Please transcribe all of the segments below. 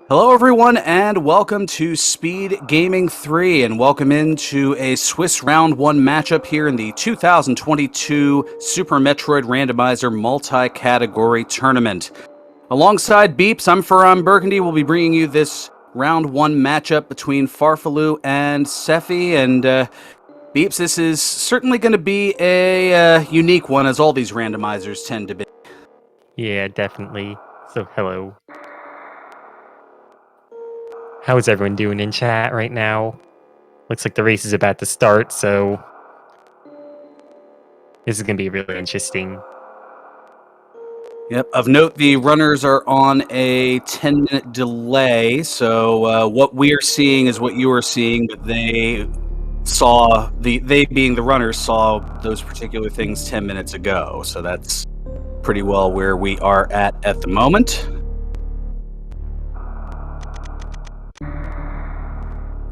Hello everyone and welcome to Speed Gaming 3 and welcome into a Swiss Round 1 matchup here in the 2022 Super Metroid Randomizer multi-category tournament. Alongside Beeps, I'm Farhan Burgundy. We'll be bringing you this Round 1 matchup between Farfelu and Sephy. And Beeps, this is certainly going to be a unique one, as all these randomizers tend to be. Yeah, definitely. So, hello. How's everyone doing in chat right now? Looks like the race is about to start, so this is going to be really interesting. Yep. Of note, the runners are on a 10-minute delay, so what we're seeing is what you are seeing, but they being the runners saw those particular things 10 minutes ago, so that's pretty well where we are at the moment.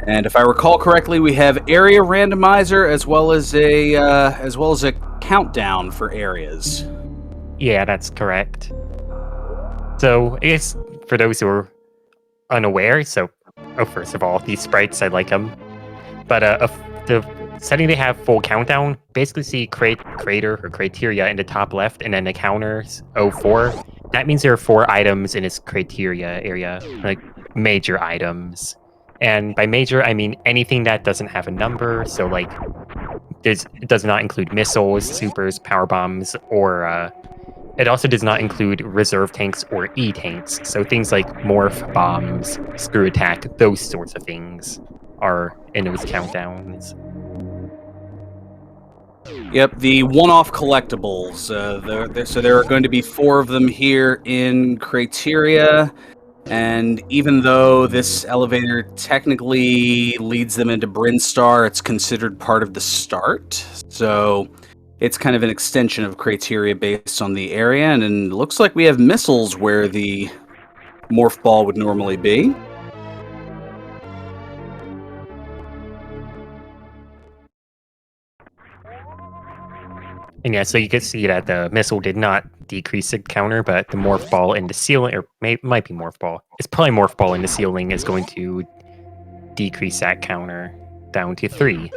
And if I recall correctly, we have area randomizer as well as a countdown for areas. Yeah, that's correct. So, I guess for those who are unaware, first of all, these sprites, I like them. But the setting they have full countdown, basically see crater or criteria in the top left, and then the counters 04. That means there are 4 items in its criteria area, like major items. And by major, I mean anything that doesn't have a number. So, like, it does not include missiles, supers, power bombs, or it also does not include reserve tanks or E-tanks. So things like morph bombs, screw attack, those sorts of things are in those countdowns. Yep, the one-off collectibles. So there are going to be 4 of them here in criteria. And even though this elevator technically leads them into Brinstar, it's considered part of the start. So it's kind of an extension of criteria based on the area. And it looks like we have missiles where the morph ball would normally be. And yeah, so you can see that the missile did not decrease the counter, but the morph ball in the ceiling, or might be morph ball. It's probably morph ball in the ceiling is going to decrease that counter down to 3.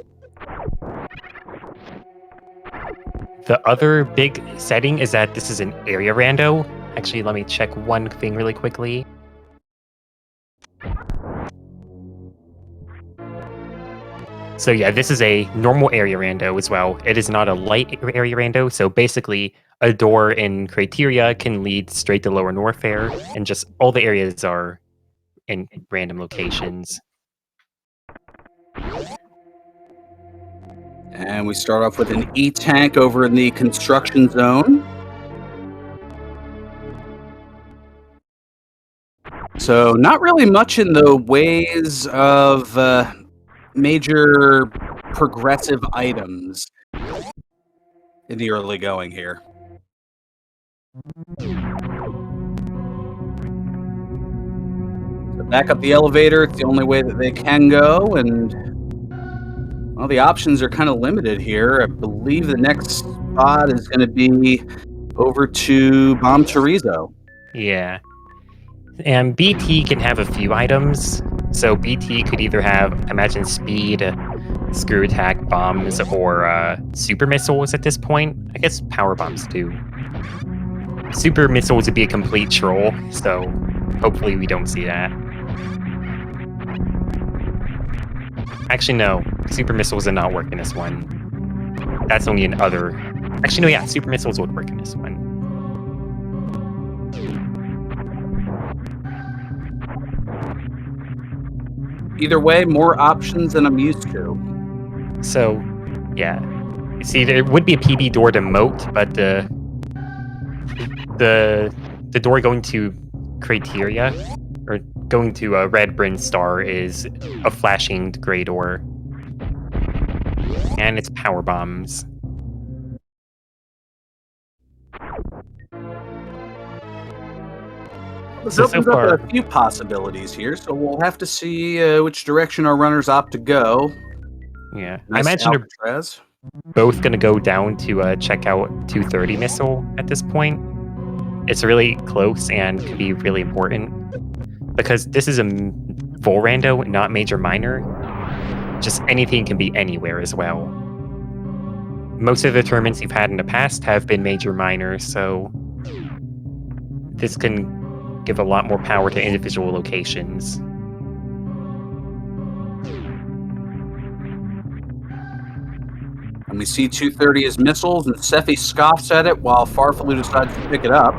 The other big setting is that this is an area rando. Actually, let me check one thing really quickly. So yeah, this is a normal area rando as well. It is not a light area rando. So basically, a door in criteria can lead straight to lower Norfair, and just all the areas are in random locations. And we start off with an E-tank over in the construction zone. So not really much in the ways of major progressive items in the early going here. So back up the elevator, it's the only way that they can go, and well, the options are kind of limited here. I believe the next spot is going to be over to Bomb Chorizo. Yeah. And BT can have a few items. So BT could either have, imagine, speed, screw attack, bombs, or super missiles at this point. I guess power bombs too. Super missiles would be a complete troll, so hopefully we don't see that. Actually, no. Super missiles would not work in this one. That's only in other... Actually, no, yeah. Super missiles would work in this one. Either way, more options than I'm used to. So, yeah. You see, there would be a PB door to moat, but the door going to criteria, or going to a red Brinstar, is a flashing gray door. And it's power bombs. This opens up a few possibilities here, so we'll have to see which direction our runners opt to go. Yeah, nice. I imagine they're both going to go down to check out 230 missile at this point. It's really close and can be really important. because this is a full rando, not major minor, just anything can be anywhere as well. Most of the tournaments you've had in the past have been major minor, so this can give a lot more power to individual locations. And we see 230 as missiles, and Sephy scoffs at it while farfelu decides to pick it up.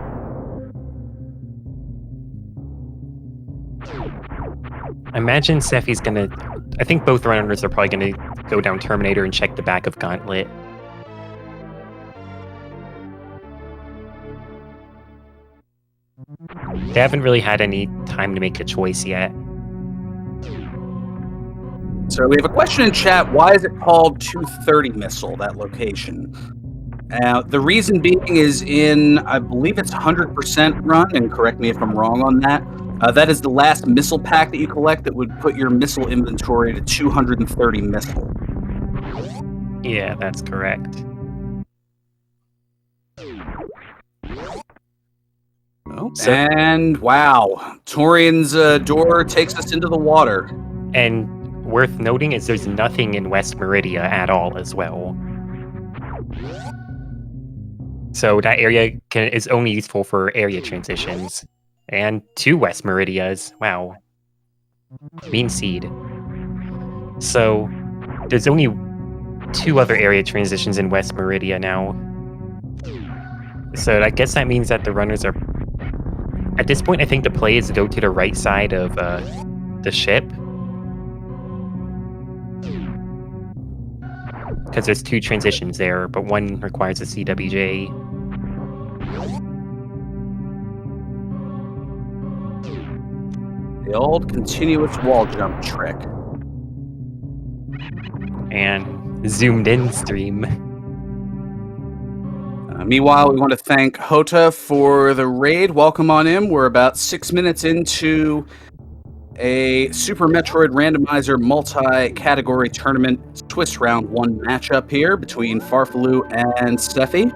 I imagine Sephy's gonna... I think both runners are probably gonna go down Terminator and check the back of Gauntlet. They haven't really had any time to make a choice yet. So we have a question in chat. Why is it called 230 missile, that location? The reason being is in, I believe it's 100% run, and correct me if I'm wrong on that. That is the last missile pack that you collect that would put your missile inventory to 230 missile. Yeah, that's correct. Oh, and wow, Torian's door takes us into the water. And worth noting is there's nothing in West Meridia at all as well. So that area is only useful for area transitions. And 2 West Meridias. Wow. Mean seed. So there's only 2 other area transitions in West Meridia now. So I guess that means that the runners are... At this point, I think the play is to go to the right side of the ship. Because there's 2 transitions there, but one requires a CWJ. The old continuous wall jump trick. And zoomed in stream. Meanwhile, we want to thank Hota for the raid. Welcome on in. We're about 6 minutes into a Super Metroid Randomizer multi-category tournament Swiss round 1 matchup here between farfelu and Sephy.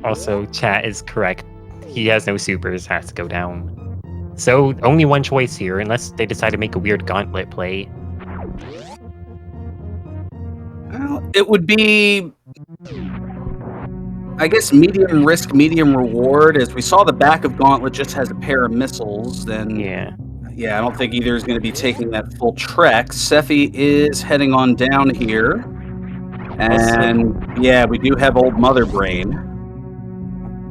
Also, chat is correct. He has no supers, has to go down. So, only one choice here, unless they decide to make a weird gauntlet play. Well, it would be, I guess, medium risk, medium reward. As we saw, the back of Gauntlet just has a pair of missiles. Then, yeah, I don't think either is going to be taking that full trek. Sephy is heading on down here, and yeah, we do have Old Mother Brain.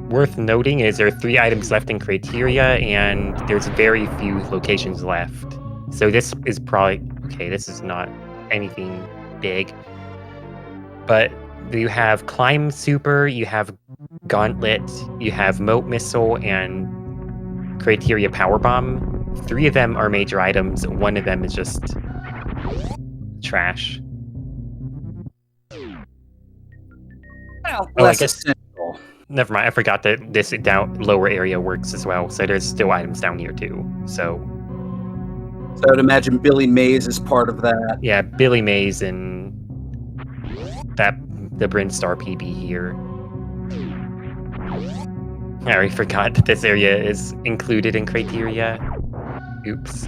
Worth noting is there are 3 items left in criteria, and there's very few locations left. So this is probably okay. This is not anything big. But you have Climb Super, you have Gauntlet, you have Moat Missile, and Criteria Power Bomb. 3 of them are major items, 1 of them is just trash. Well, I guess. Never mind, I forgot that this lower area works as well, so there's still items down here too. So I would imagine Billy Mays is part of that. Yeah, Billy Mays and the Brinstar PB here. I already forgot that this area is included in criteria. Oops.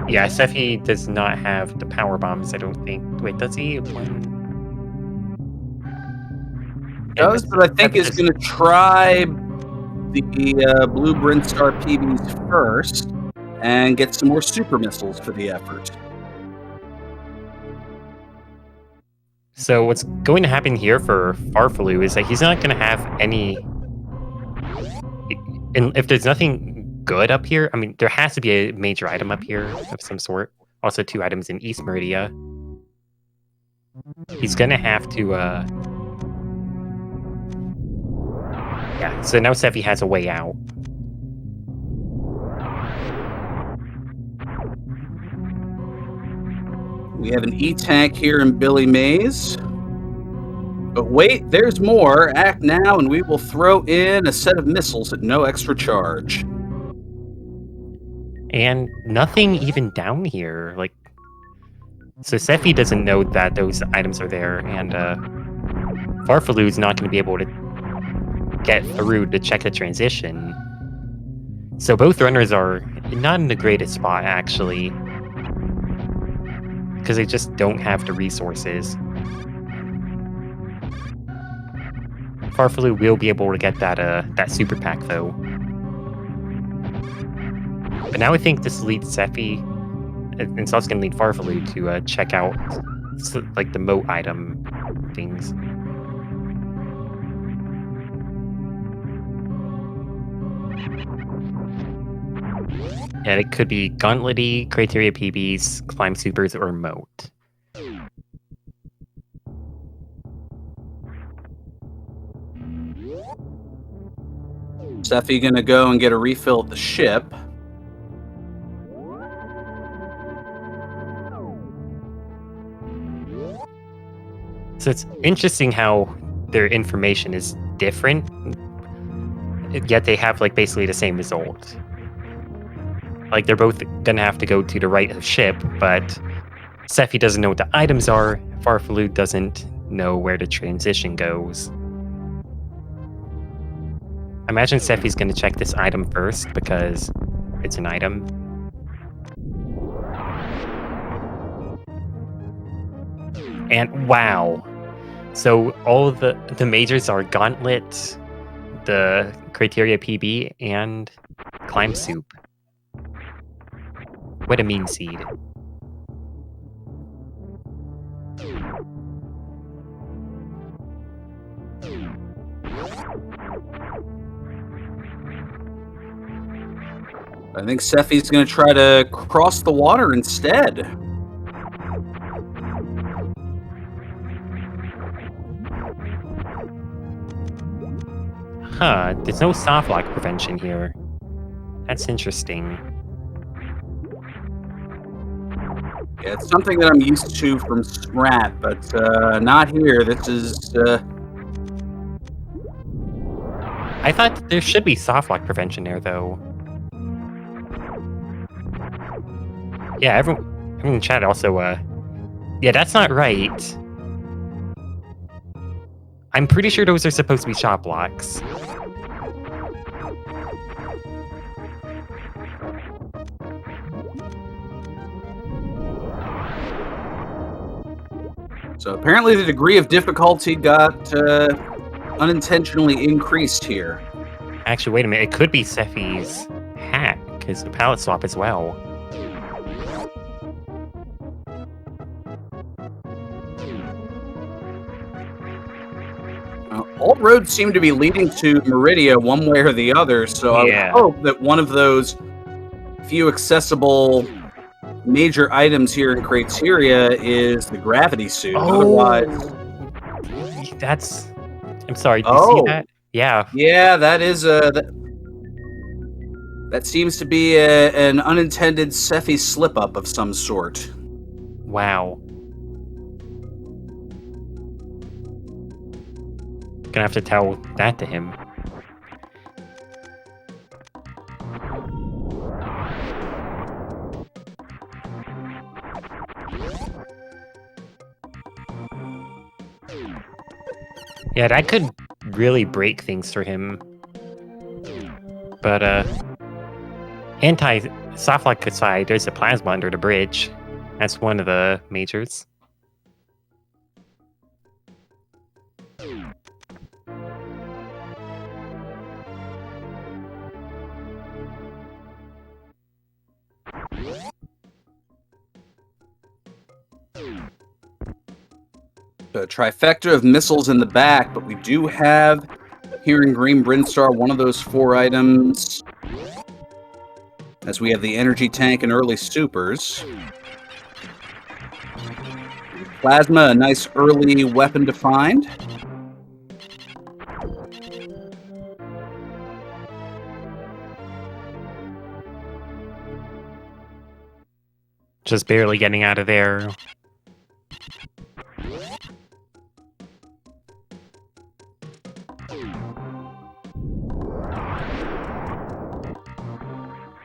Yeah, Sephy does not have the power bombs, I don't think. Wait, does he? Does, but I think is going to try the blue Brinstar PBs first and get some more super missiles for the effort. So what's going to happen here for farfelu is that he's not going to have any... And if there's nothing good up here, I mean, there has to be a major item up here of some sort. Also 2 items in East Meridia. He's going to have to... Yeah, so now Sephy has a way out. We have an E-Tank here in Billy Mays. But wait, there's more. Act now and we will throw in a set of missiles at no extra charge. And nothing even down here. Like, so Sephy doesn't know that those items are there, and farfelu's not going to be able to get through to check the transition. So both runners are not in the greatest spot, actually, because they just don't have the resources. Farfelu will be able to get that super pack, though. But now I think this leads Sephy, and it's also going to lead Farfelu to check out like the moat item things. And it could be Gauntlety, Criteria PBs, Climb Supers, or Moat. Sephy gonna go and get a refill at the ship. So it's interesting how their information is different, yet they have like basically the same result. Like they're both gonna have to go to the right of ship, but Sephy doesn't know what the items are. Farfelu doesn't know where the transition goes. I imagine Sephy's gonna check this item first because it's an item. And wow. So all the majors are Gauntlet, the Criteria PB, and Climb Soup. What a mean seed. I think Sephy's going to try to cross the water instead. Huh, there's no soft lock prevention here. That's interesting. Yeah, it's something that I'm used to from Sprat, but not here. This is... I thought there should be soft lock prevention there, though. Yeah, everyone in chat also, yeah, that's not right. I'm pretty sure those are supposed to be shop blocks. So apparently the degree of difficulty got unintentionally increased here. Actually, wait a minute. It could be Sephy's hat, because the palette swap as well. All roads seem to be leading to Meridia one way or the other, so Yeah. I would hope that one of those few accessible major items here in Criteria is the gravity suit. Otherwise... That's... I'm sorry, did you see that? Yeah. Yeah, that is that seems to be an unintended Sephy slip-up of some sort. Wow. Gonna have to tell that to him. Yeah, that could really break things for him. But, anti-softlock aside, there's a plasma under the bridge. That's one of the majors. A trifecta of missiles in the back, but we do have here in Green Brinstar one of those 4 items, as we have the energy tank and early supers. Plasma, a nice early weapon to find. Just barely getting out of there.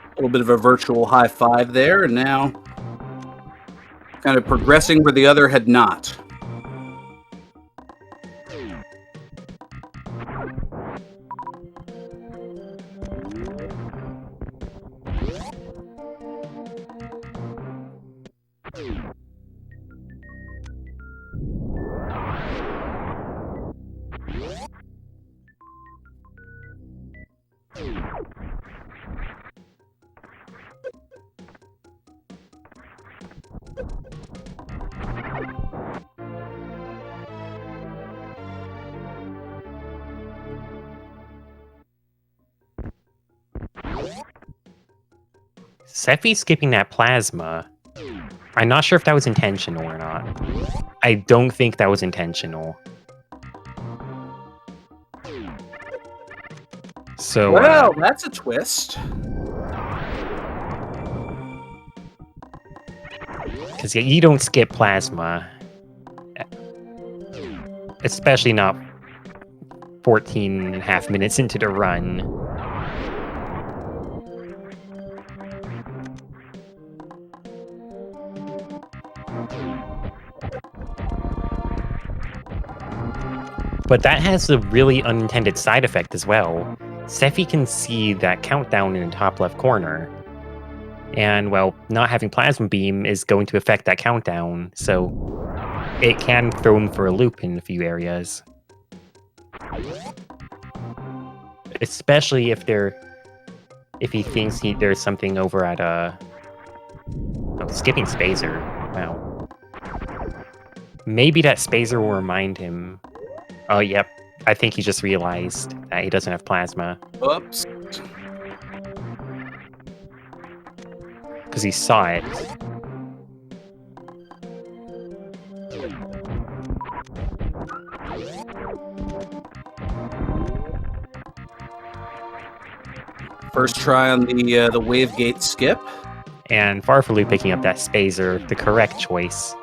A little bit of a virtual high five there, and now kind of progressing where the other had not. Sephy skipping that plasma. I'm not sure if that was intentional or not. I don't think that was intentional. So, Well, that's a twist. Because you don't skip plasma. Especially not 14 and a half minutes into the run. But that has a really unintended side effect as well. Sephy can see that countdown in the top left corner. And, well, not having Plasma Beam is going to affect that countdown, so it can throw him for a loop in a few areas. Especially if he thinks there's something over at skipping Spazer. Wow. Maybe that Spazer will remind him. Oh, yep. I think he just realized that he doesn't have plasma. Oops. Because he saw it. First try on the wave gate skip. And farfelu picking up that Spazer, the correct choice.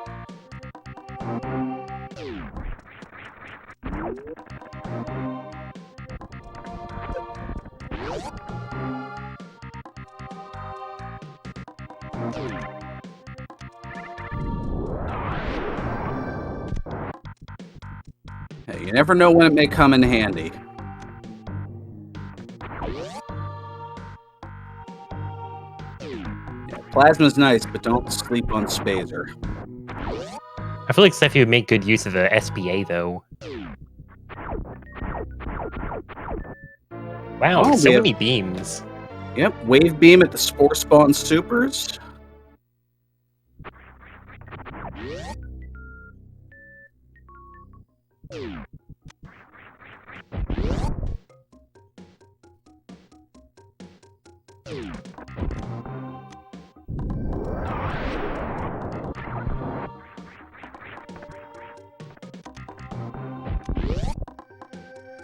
Hey, you never know when it may come in handy. Yeah, plasma's nice, but don't sleep on Spazer. I feel like Sephy would make good use of the SBA, though. Wow, Oh, so many beams. Yep, wave beam at the Spore Spawn Supers.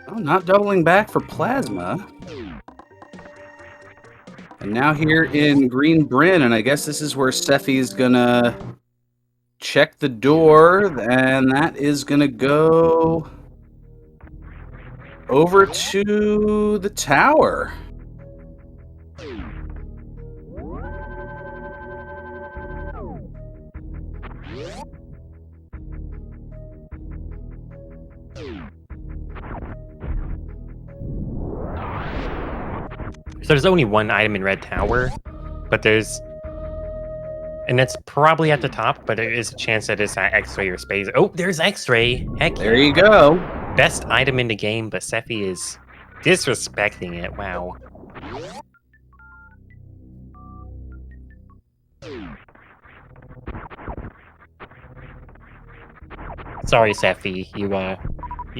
Oh, not doubling back for plasma. And now here in Green Bryn, and I guess this is where Sephy's gonna check the door, and that is gonna go over to the tower. So there's only one item in Red Tower, but there's... And that's probably at the top, but there is a chance that it's at X-Ray or Space. Oh, there's X-Ray! Heck There yeah. you go. Best item in the game, but Sephy is disrespecting it. Wow. Sorry, Sephy.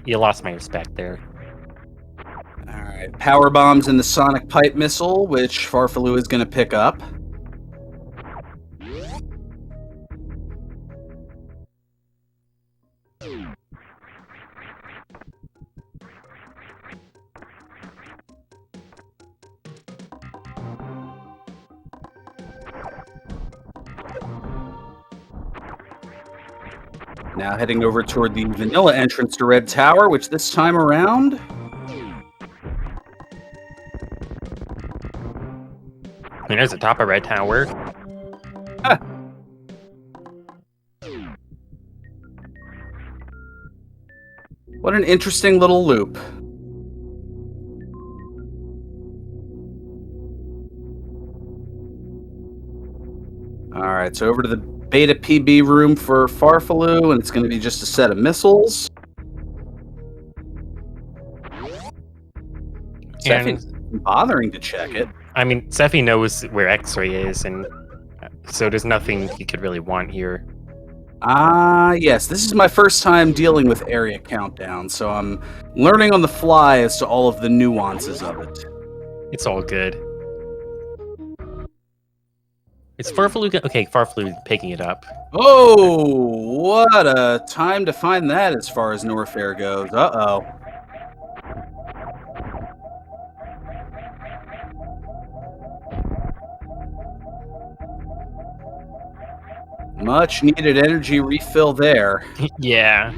You lost my respect there. Alright, power bombs in the sonic pipe missile, which farfelu is going to pick up. Now heading over toward the vanilla entrance to Red Tower, which this time around... And there's the top of Red Tower. Huh. What an interesting little loop. Alright, so over to the Beta PB room for farfelu, and it's going to be just a set of missiles. Sephy's bothering to check it. I mean, Sephy knows where X-Ray is, and so there's nothing he could really want here. Yes, this is my first time dealing with area countdown, so I'm learning on the fly as to all of the nuances of it. It's all good. It's farfelu. Okay, farfelu picking it up. Oh, what a time to find that as far as Norfair goes. Uh-oh. Much needed energy refill there. Yeah.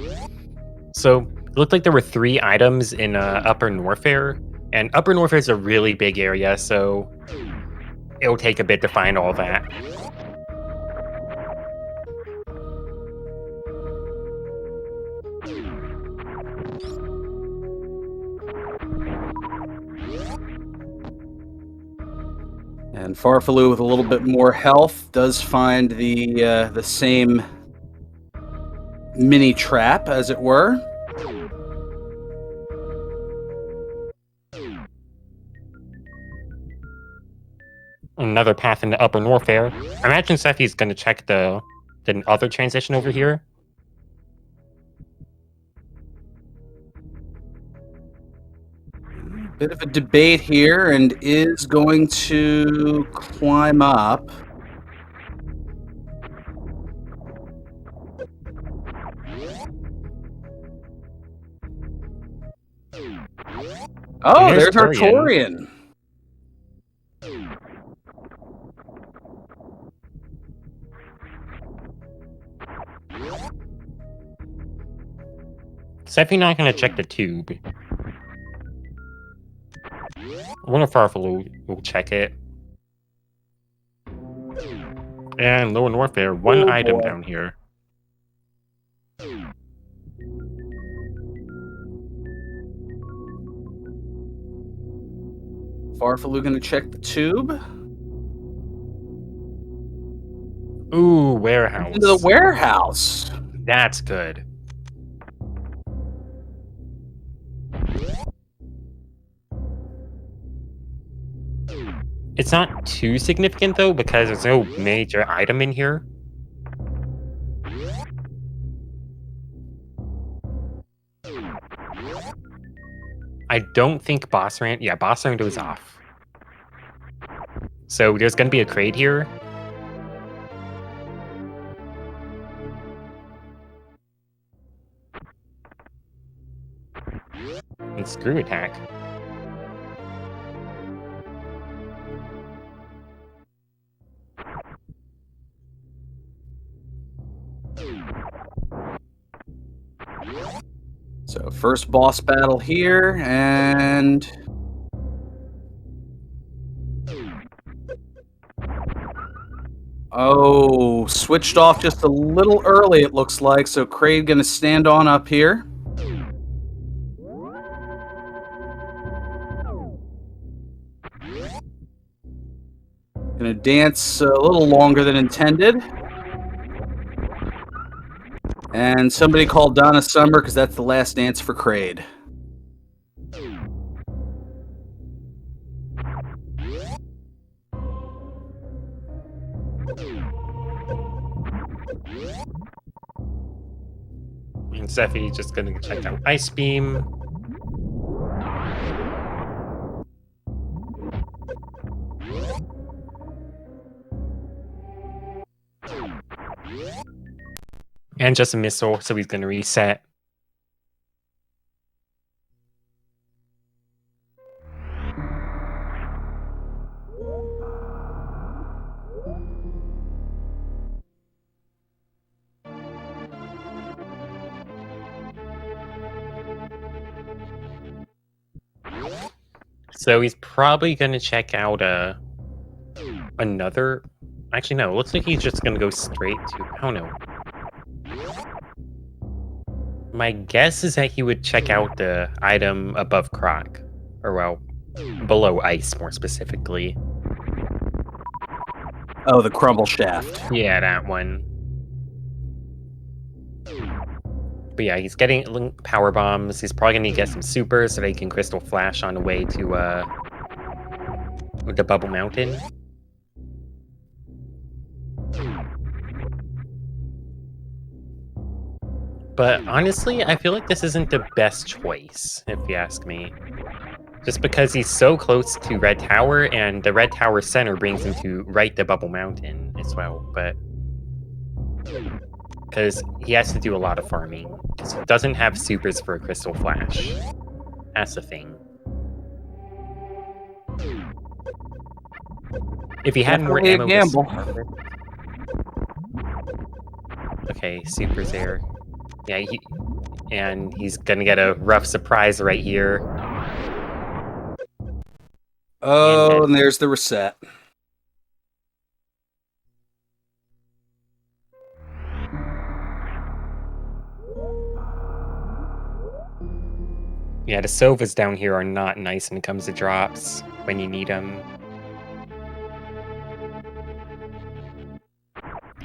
So it looked like there were 3 items in Upper Norfair, and Upper Norfair is a really big area, so it'll take a bit to find all that. And Farfelu with a little bit more health does find the same mini trap, as it were. Another path into Upper Norfair. I imagine Sephy's going to check the other transition over here. Bit of a debate here, and is going to climb up. Oh, there's Artorian. Sephy not going to check the tube. I wonder if Farfelu will check it. And Lower Norfair, one item down here. Farfelu gonna check the tube. Ooh, warehouse. Into the warehouse. That's good. It's not too significant though, because there's no major item in here. I don't think boss round. Yeah, boss round was off. So there's gonna be a crate here. And screw attack. So first boss battle here, and oh, switched off just a little early, it looks like. So Kraid gonna stand on up here. Gonna dance a little longer than intended. And somebody called Donna Summer because that's the last dance for Kraid. And Sephy just gonna check out Ice Beam. And just a missile, so he's gonna reset. So he's probably gonna check out another. Actually, no. Looks like he's just gonna go straight to. Oh no. My guess is that he would check out the item above Croc, or well, below Ice more specifically. Oh, the crumble shaft. Yeah, that one. But yeah, he's getting power bombs. He's probably gonna get some supers so that he can crystal flash on the way to the Bubble Mountain. But honestly, I feel like this isn't the best choice, if you ask me. Just because he's so close to Red Tower, and the Red Tower center brings him to right to Bubble Mountain. as well, but because he has to do a lot of farming. Because he doesn't have supers for a Crystal Flash. That's the thing. If he had more Definitely a ammo to gamble. start with. Okay, supers there. Yeah, and he's gonna get a rough surprise right here. Oh, and there's the reset. Yeah, the Sovas down here are not nice when it comes to drops when you need them.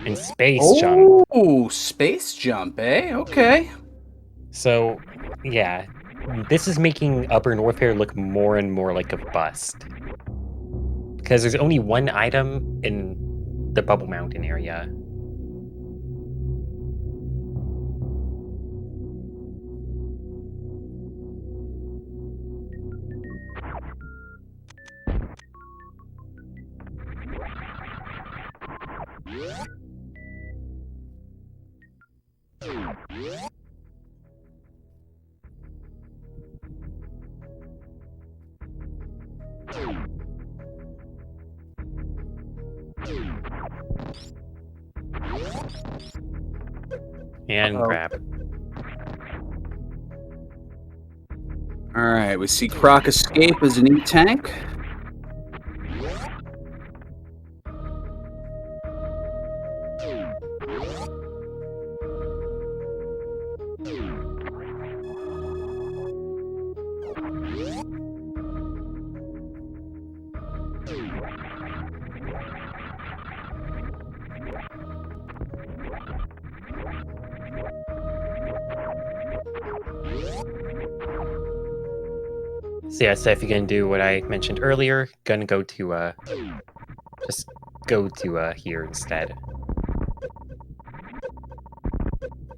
And space jump. Oh, space jump, eh? Okay. So, yeah, this is making Upper Norfair look more and more like a bust. Because there's only one item in the Bubble Mountain area. And grab. All right, we see Croc escape as an E-tank. So yeah, Sephy gonna do what I mentioned earlier. Gonna go to just go to here instead.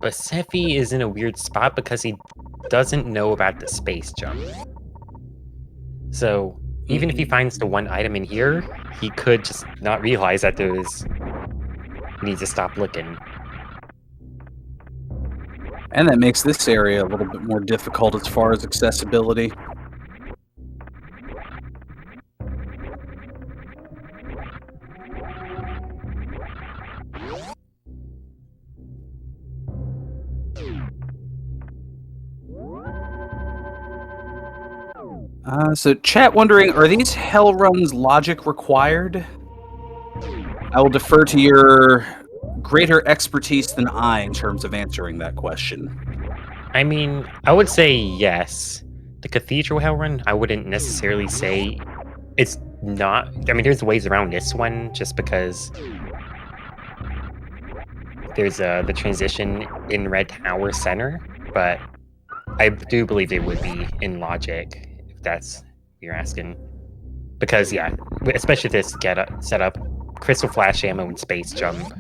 But Sephy is in a weird spot because he doesn't know about the space jump. So even if he finds the one item in here, he could just not realize that he needs to stop looking. And that makes this area a little bit more difficult as far as accessibility. So chat wondering, are these hell runs logic required? I will defer to your greater expertise than I in terms of answering that question. I mean, I would say yes. The Cathedral Hell Run, I wouldn't necessarily say it's not. I mean, there's ways around this one just because there's the transition in Red Tower Center, but I do believe they would be in logic, if that's what you're asking. Because, yeah, especially this setup, Crystal Flash Ammo and Space Jump.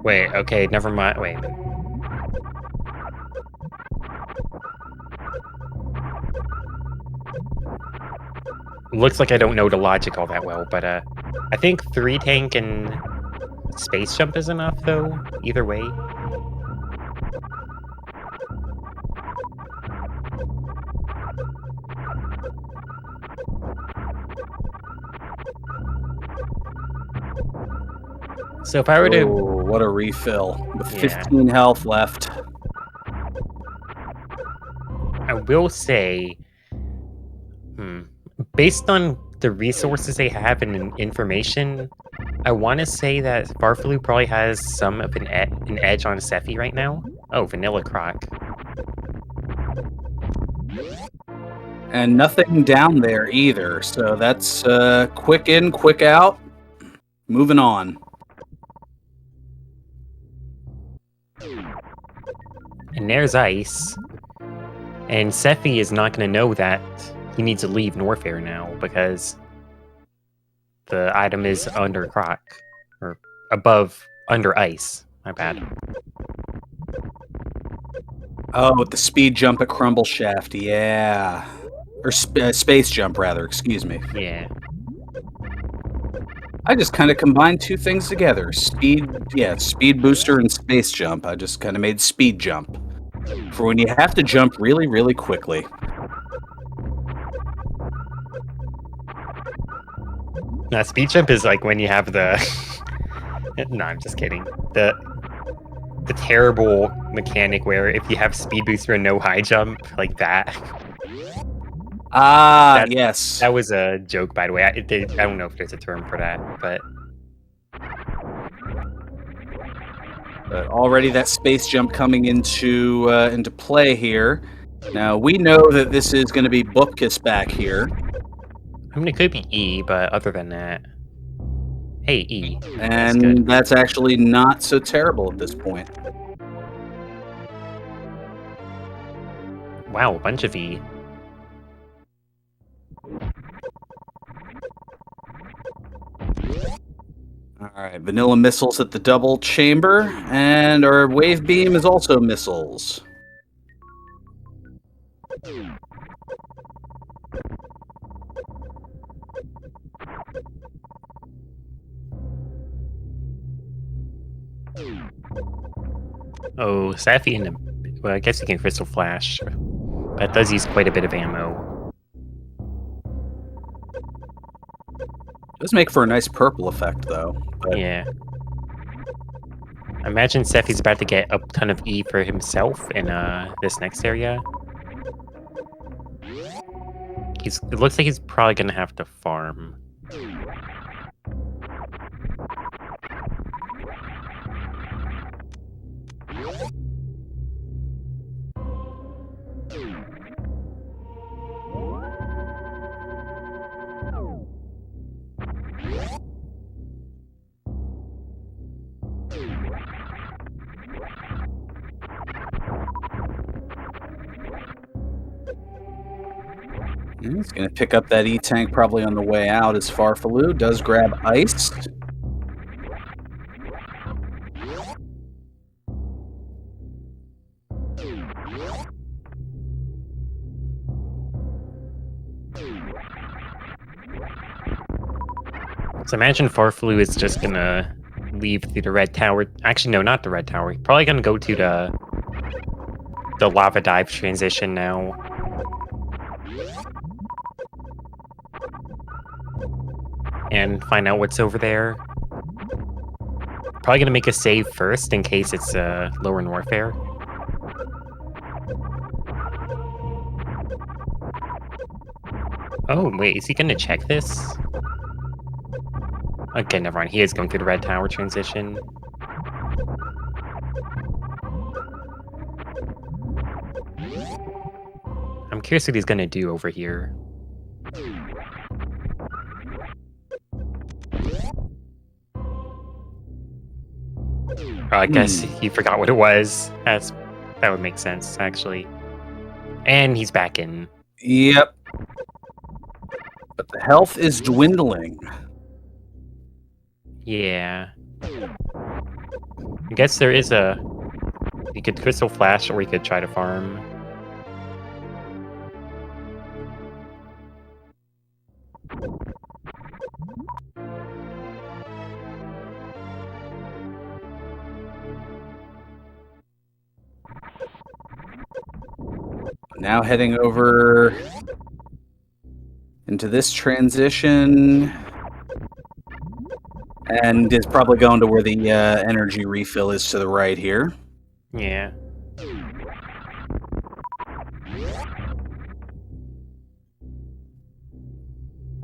Wait, okay, never mind. Wait. Looks like I don't know the logic all that well, but I think 3 tank and space jump is enough, though, either way. So if I were to... what a refill, with 15 health left. I will say, based on the resources they have and information, I want to say that farfelu probably has some of an edge on Sephy right now. Oh, Vanilla Croc. And nothing down there either, so that's quick in, quick out. Moving on. And there's Ice. And Sephy is not going to know that he needs to leave Norfair now because the item is under Croc. Or under Ice. My bad. Oh, with the speed jump at Crumble Shaft, yeah. Or space jump, rather, excuse me. Yeah. I just kind of combined two things together. Speed booster and space jump. I just kind of made speed jump. For when you have to jump really, really quickly. Now, speed jump is like when you have the... No, I'm just kidding. The terrible mechanic where if you have speed booster and no high jump, like that. Ah, yes. That was a joke, by the way. I don't know if there's a term for that, but... But already that space jump coming into play here. Now, we know that this is going to be Bupkis back here. I mean, it could be E, but other than that... Hey, E. And that's actually not so terrible at this point. Wow, a bunch of E. Alright, vanilla missiles at the double chamber, and our wave beam is also missiles. Oh, Sephy and well, I guess you can Crystal Flash. That does use quite a bit of ammo. Does make for a nice purple effect, though. But... yeah. I imagine Sephy's about to get a ton of E for himself in this next area. It looks like he's probably gonna have to farm. He's going to pick up that E-Tank probably on the way out as farfelu does grab ice. So imagine farfelu is just gonna leave through the red tower. Actually, no, not the red tower. Probably gonna go to the lava dive transition now. And find out what's over there. Probably gonna make a save first in case it's lower in warfare. Oh, wait, is he gonna check this? Okay, never mind. He is going through the red tower transition. I'm curious what he's gonna do over here. I guess he forgot what it was. That would make sense, actually. And he's back in. Yep. But the health is dwindling. Yeah. I guess there is you could Crystal Flash or you could try to farm. Now heading over into this transition. And is probably going to where the energy refill is to the right here. Yeah.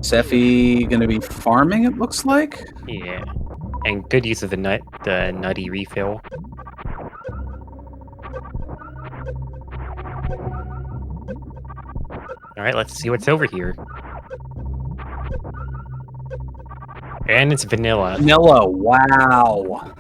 Sephy going to be farming, it looks like? Yeah. And good use of the nutty refill. Alright, let's see what's over here. And it's vanilla. Vanilla, wow.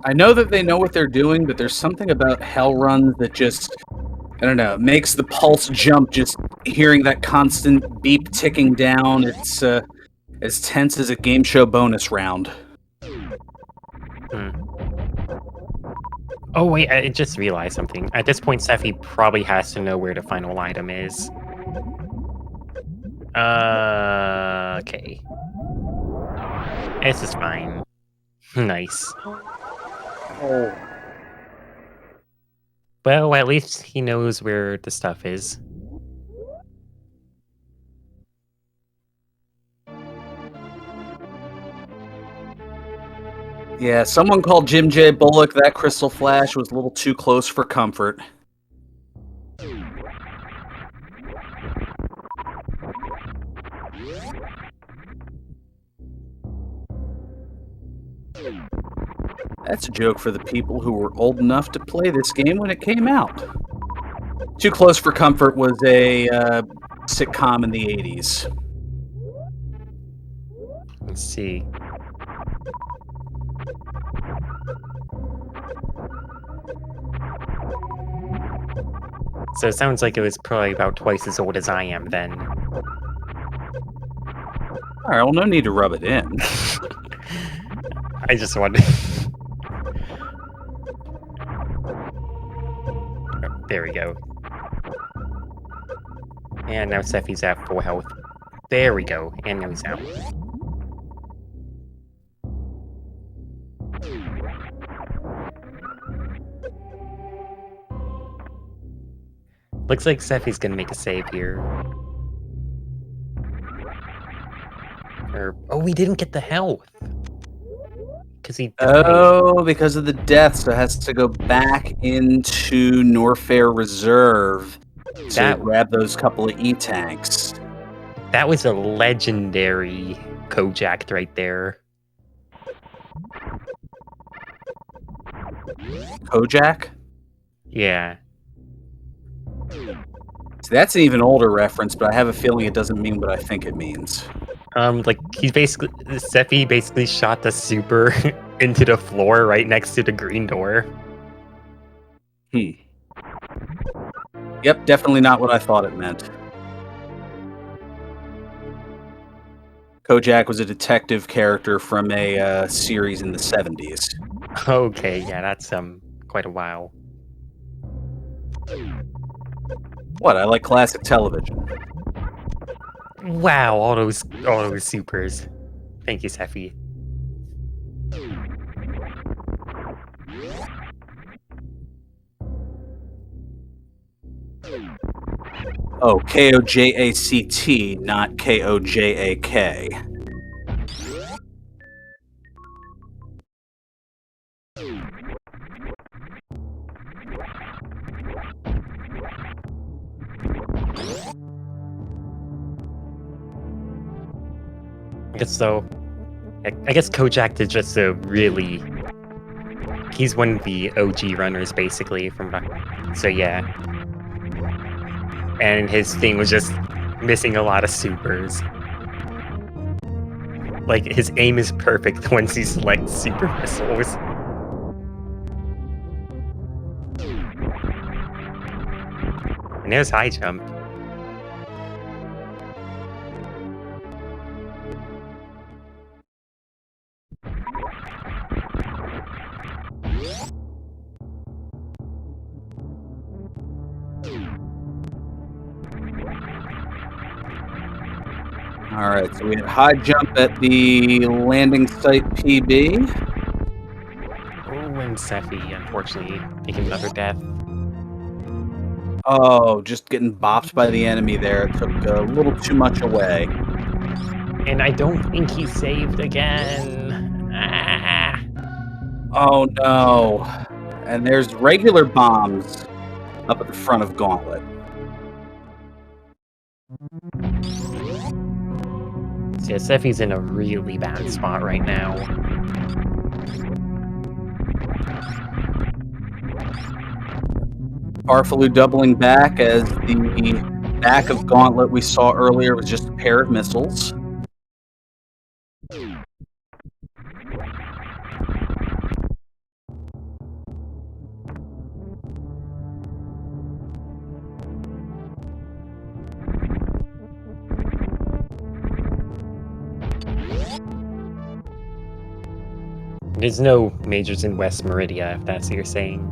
I know that they know what they're doing, but there's something about hell runs that just, I don't know, makes the pulse jump just hearing that constant beep ticking down. It's as tense as a game show bonus round. Hmm. Oh wait, I just realized something. At this point, Sephy probably has to know where the final item is. Okay. This is fine. Nice. Oh. Well, at least he knows where the stuff is. Yeah, someone called Jim J. Bullock. That crystal flash was a little too close for comfort. That's a joke for the people who were old enough to play this game when it came out. Too Close for Comfort was a sitcom in the 80s. Let's see. So it sounds like it was probably about twice as old as I am then. All right, well, no need to rub it in. I just wanted. There we go. And now Sephy's at full health. There we go. And now he's out. Looks like Sephy's gonna make a save here. Oh, we didn't get the health. Because he died. Oh, because of the death, so it has to go back into Norfair Reserve to grab those couple of E-tanks. That was a legendary Kojak right there. Kojak? Yeah. So that's an even older reference, but I have a feeling it doesn't mean what I think it means. Like Sephy basically shot the super into the floor right next to the green door. Yep, definitely not what I thought it meant. Kojak was a detective character from a series in the 70s. Okay, yeah, that's quite a while. What? I like classic television. Wow, all those supers. Thank you, Sephy. Oh, K-O-J-A-C-T, not K-O-J-A-K. I guess so. I guess Kojak is just a really... He's one of the OG runners, basically, so yeah. And his thing was just missing a lot of supers. Like, his aim is perfect once he selects super missiles. And there's high jump. All right, so we had high jump at the landing site PB. Oh, and Sephy, unfortunately, taking another death. Oh, just getting bopped by the enemy there. It took a little too much away. And I don't think he saved again. Ah. Oh, no. And there's regular bombs up at the front of Gauntlet. So yeah, Sephy's in a really bad spot right now. Farfelu doubling back as the back of Gauntlet we saw earlier was just a pair of missiles. There's no majors in West Meridia, if that's what you're saying.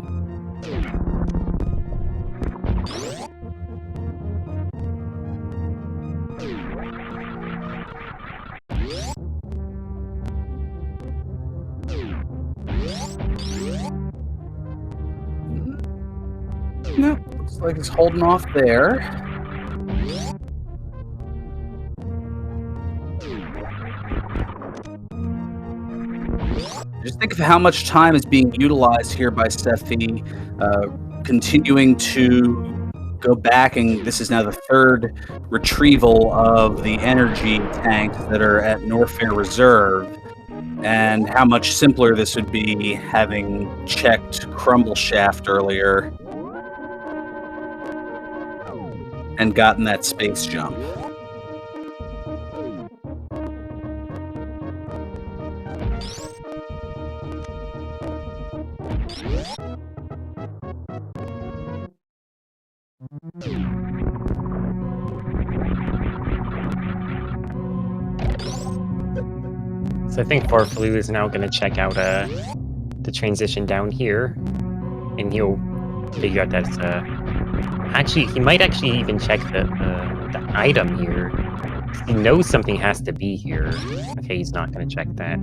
Nope, looks like he's holding off there. Just think of how much time is being utilized here by Sephy, continuing to go back, and this is now the third retrieval of the energy tanks that are at Norfair Reserve, and how much simpler this would be having checked Crumble Shaft earlier and gotten that space jump. So I think farfelu is now going to check out the transition down here, and he'll figure out that's actually he might actually even check the item here. He knows something has to be here. Okay, he's not going to check that.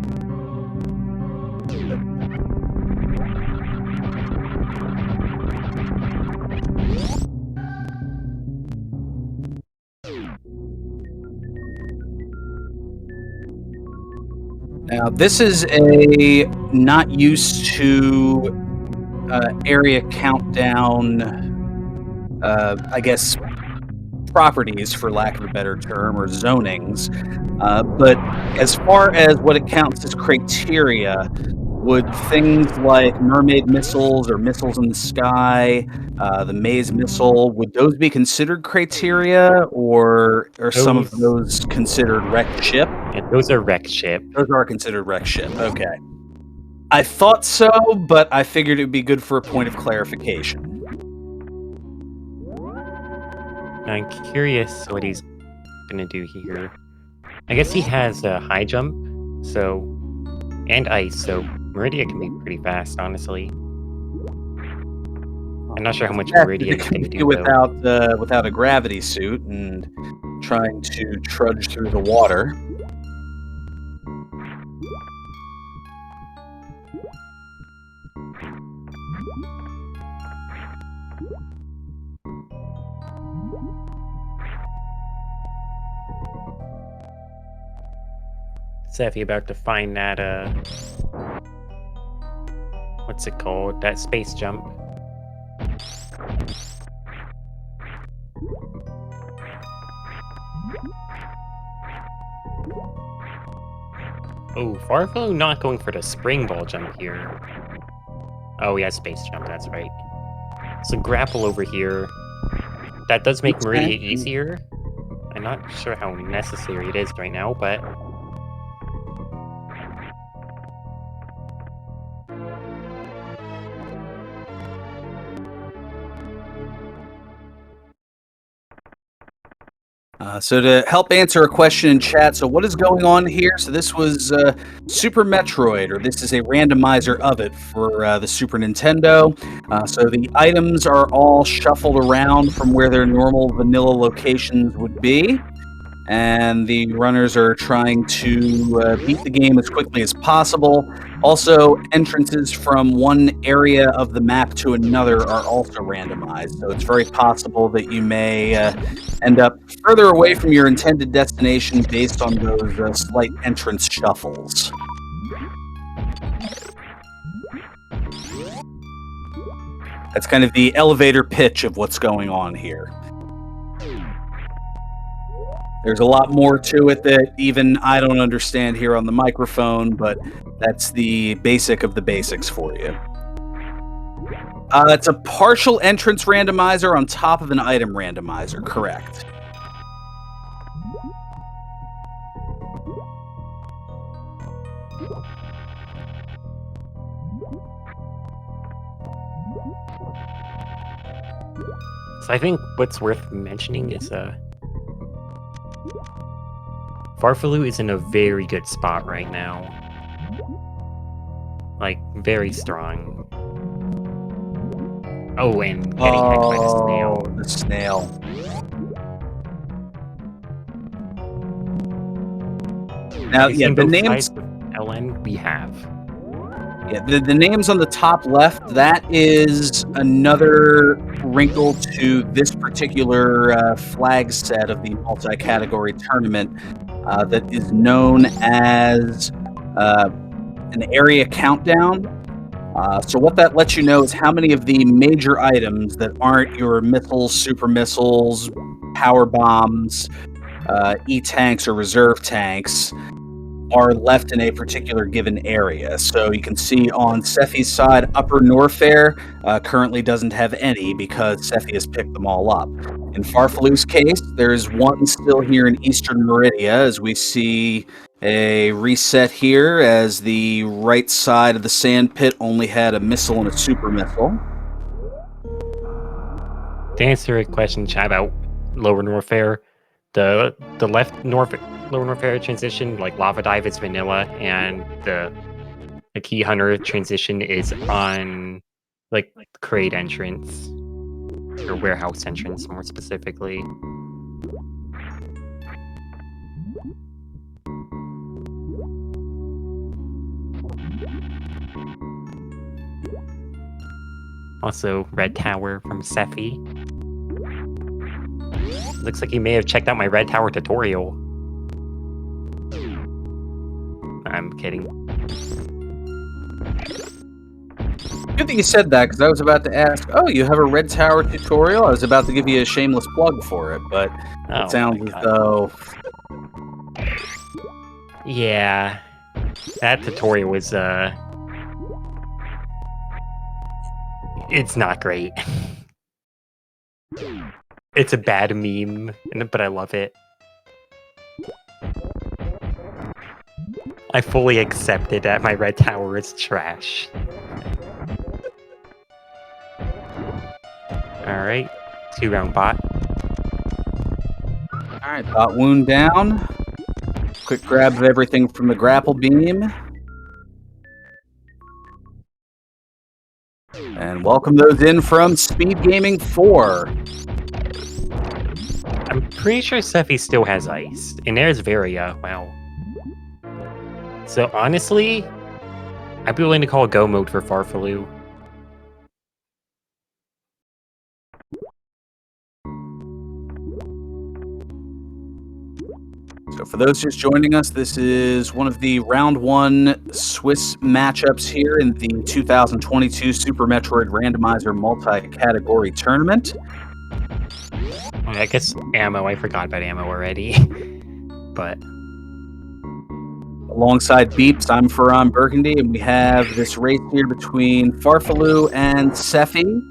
Now, this is a not used to area countdown, I guess, properties, for lack of a better term, or zonings. But as far as what it counts as criteria, would things like mermaid missiles or missiles in the sky, the maze missile, would those be considered criteria, or are some of those considered wrecked ship? Yeah, those are wrecked ship. Those are considered wrecked ship. Okay. I thought so, but I figured it would be good for a point of clarification. I'm curious what he's gonna do here. I guess he has a high jump, so and ice, so Meridia can be pretty fast, honestly. I'm not sure how much Meridia can do without a gravity suit and trying to trudge through the water. Sephy about to find that what's it called? That space jump. Oh, farfelu not going for the spring ball jump here. Oh, he has space jump, that's right. So grapple over here. That does make Meridia easier. I'm not sure how necessary it is right now, but so to help answer a question in chat, so what is going on here? So this was Super Metroid, or this is a randomizer of it for the Super Nintendo. So the items are all shuffled around from where their normal vanilla locations would be, and the runners are trying to beat the game as quickly as possible. Also, entrances from one area of the map to another are also randomized, so it's very possible that you may end up further away from your intended destination based on those slight entrance shuffles. That's kind of the elevator pitch of what's going on here. There's a lot more to it that even I don't understand here on the microphone, but that's the basic of the basics for you. It's a partial entrance randomizer on top of an item randomizer, correct. so I think what's worth mentioning is farfelu is in a very good spot right now. very strong. Oh, and getting hacked by the snail. Oh, the snail. Now, Have you yeah, seen the both names. sides of LN? We have. Yeah, the names on the top left, that is another wrinkle to this particular flag set of the multi-category tournament that is known as an area countdown. So what that lets you know is how many of the major items that aren't your missiles, super missiles, power bombs, E-tanks, or reserve tanks are left in a particular given area. So you can see on Sephy's side, Upper Norfair currently doesn't have any because Sephy has picked them all up. In Farfelu's case, there's one still here in Eastern Meridia, as we see a reset here, as the right side of the sand pit only had a missile and a super missile. To answer a question, chat, about Lower Norfair, the left Lower Norfair transition, like Lava Dive, is vanilla, and the Key Hunter transition is on like crate entrance or warehouse entrance, more specifically. Also, Red Tower from Sephy. Looks like he may have checked out my Red Tower tutorial. I'm kidding. Good thing you said that, because I was about to ask, oh, you have a Red Tower tutorial? I was about to give you a shameless plug for it, but it sounds as though... Yeah, that tutorial was, it's not great. It's a bad meme, but I love it. I fully accepted that my Red Tower is trash. Alright, 2-round bot. Alright, bot wound down. Quick grab of everything from the grapple beam. And welcome those in from SpeedGaming 4. I'm pretty sure Sephy still has ice. And there's Varia, wow. So honestly, I'd be willing to call a go mode for Farfelu. So for those just joining us, this is one of the round 1 Swiss matchups here in the 2022 Super Metroid Randomizer multi-category tournament. I guess ammo, I forgot about ammo already. But alongside Beeps, I'm Ferran Burgundy, and we have this race here between Farfelu and Sephy.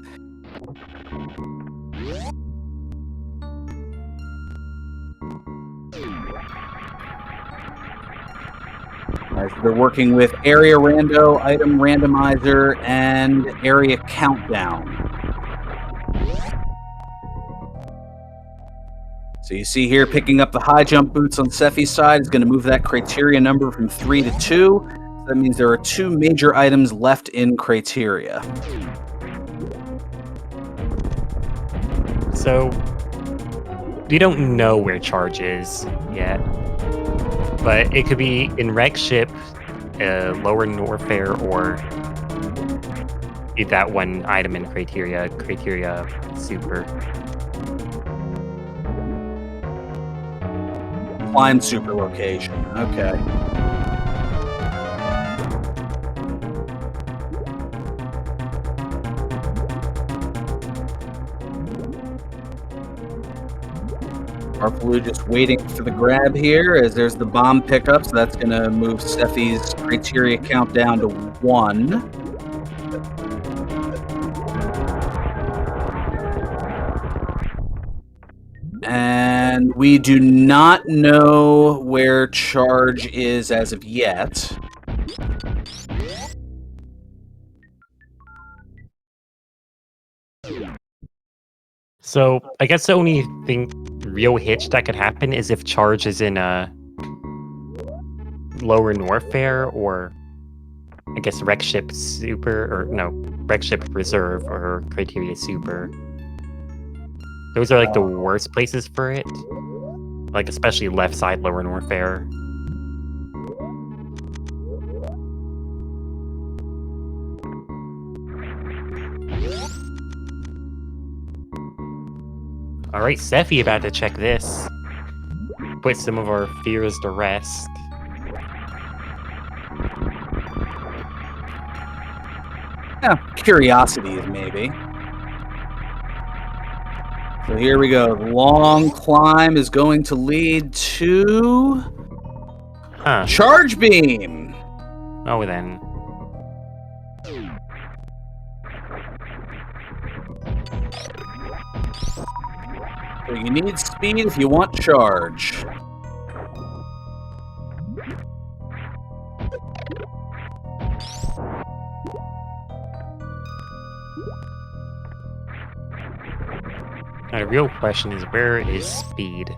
They're working with Area Rando, Item Randomizer, and Area Countdown. So you see here, picking up the high jump boots on Sephy's side is going to move that criteria number from 3 to 2. So that means there are 2 major items left in criteria. so we don't know where charge is yet. But it could be in Wreck Ship, Lower Norfair, or that one item in criteria super. Climb super location. Okay. Farfelu just waiting for the grab here, as there's the bomb pickup, so that's going to move Sephy's criteria count down to 1. And we do not know where charge is as of yet. So I guess the only thing real hitch that could happen is if charge is in a Lower Norfair or I guess Wreck Ship Super, or no, Wreck Ship Reserve or Criteria Super. Those are like the worst places for it. Like especially left side lower Norfair. Alright, Sephy about to check this. Put some of our fears to rest. Yeah, curiosities, maybe. So here we go. The long climb is going to lead to... Charge Beam! Oh, then. So you need speed if you want charge. Now, the real question is, where is speed?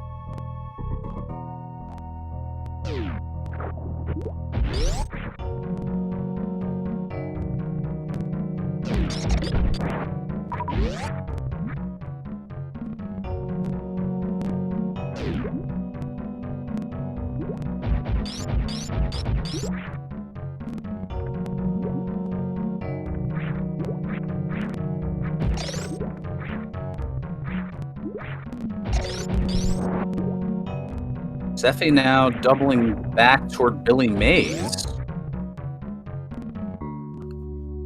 Sephy now doubling back toward Billy Mays.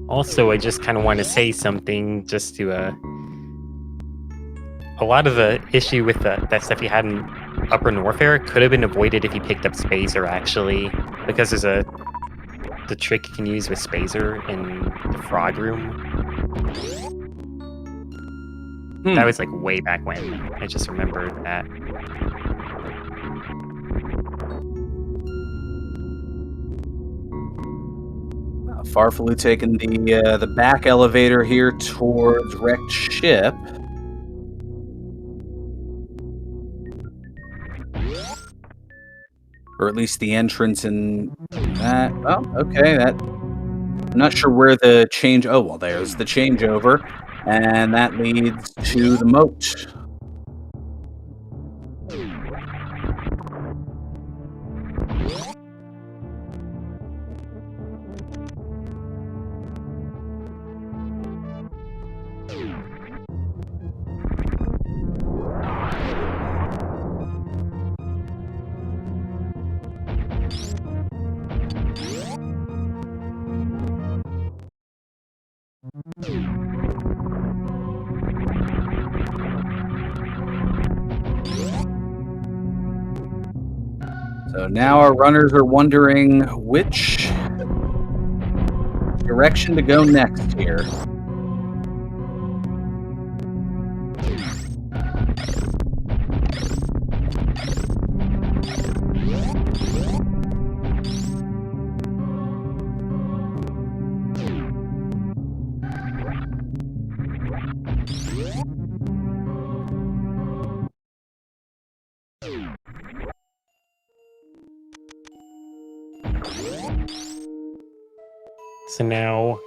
Also, I just kind of want to say something just to, a lot of the issue with that stuff you had in Upper Norfair could have been avoided if you picked up Spazer, actually. Because there's the trick you can use with Spazer in the Frog Room. That was, like, way back when. I just remembered that. Farfelu taking the back elevator here towards Wrecked Ship. Or at least the entrance in that. Oh, okay. I'm not sure where the change... Oh, well, there's the changeover. And that leads to the moat. So now our runners are wondering which direction to go next here. So now,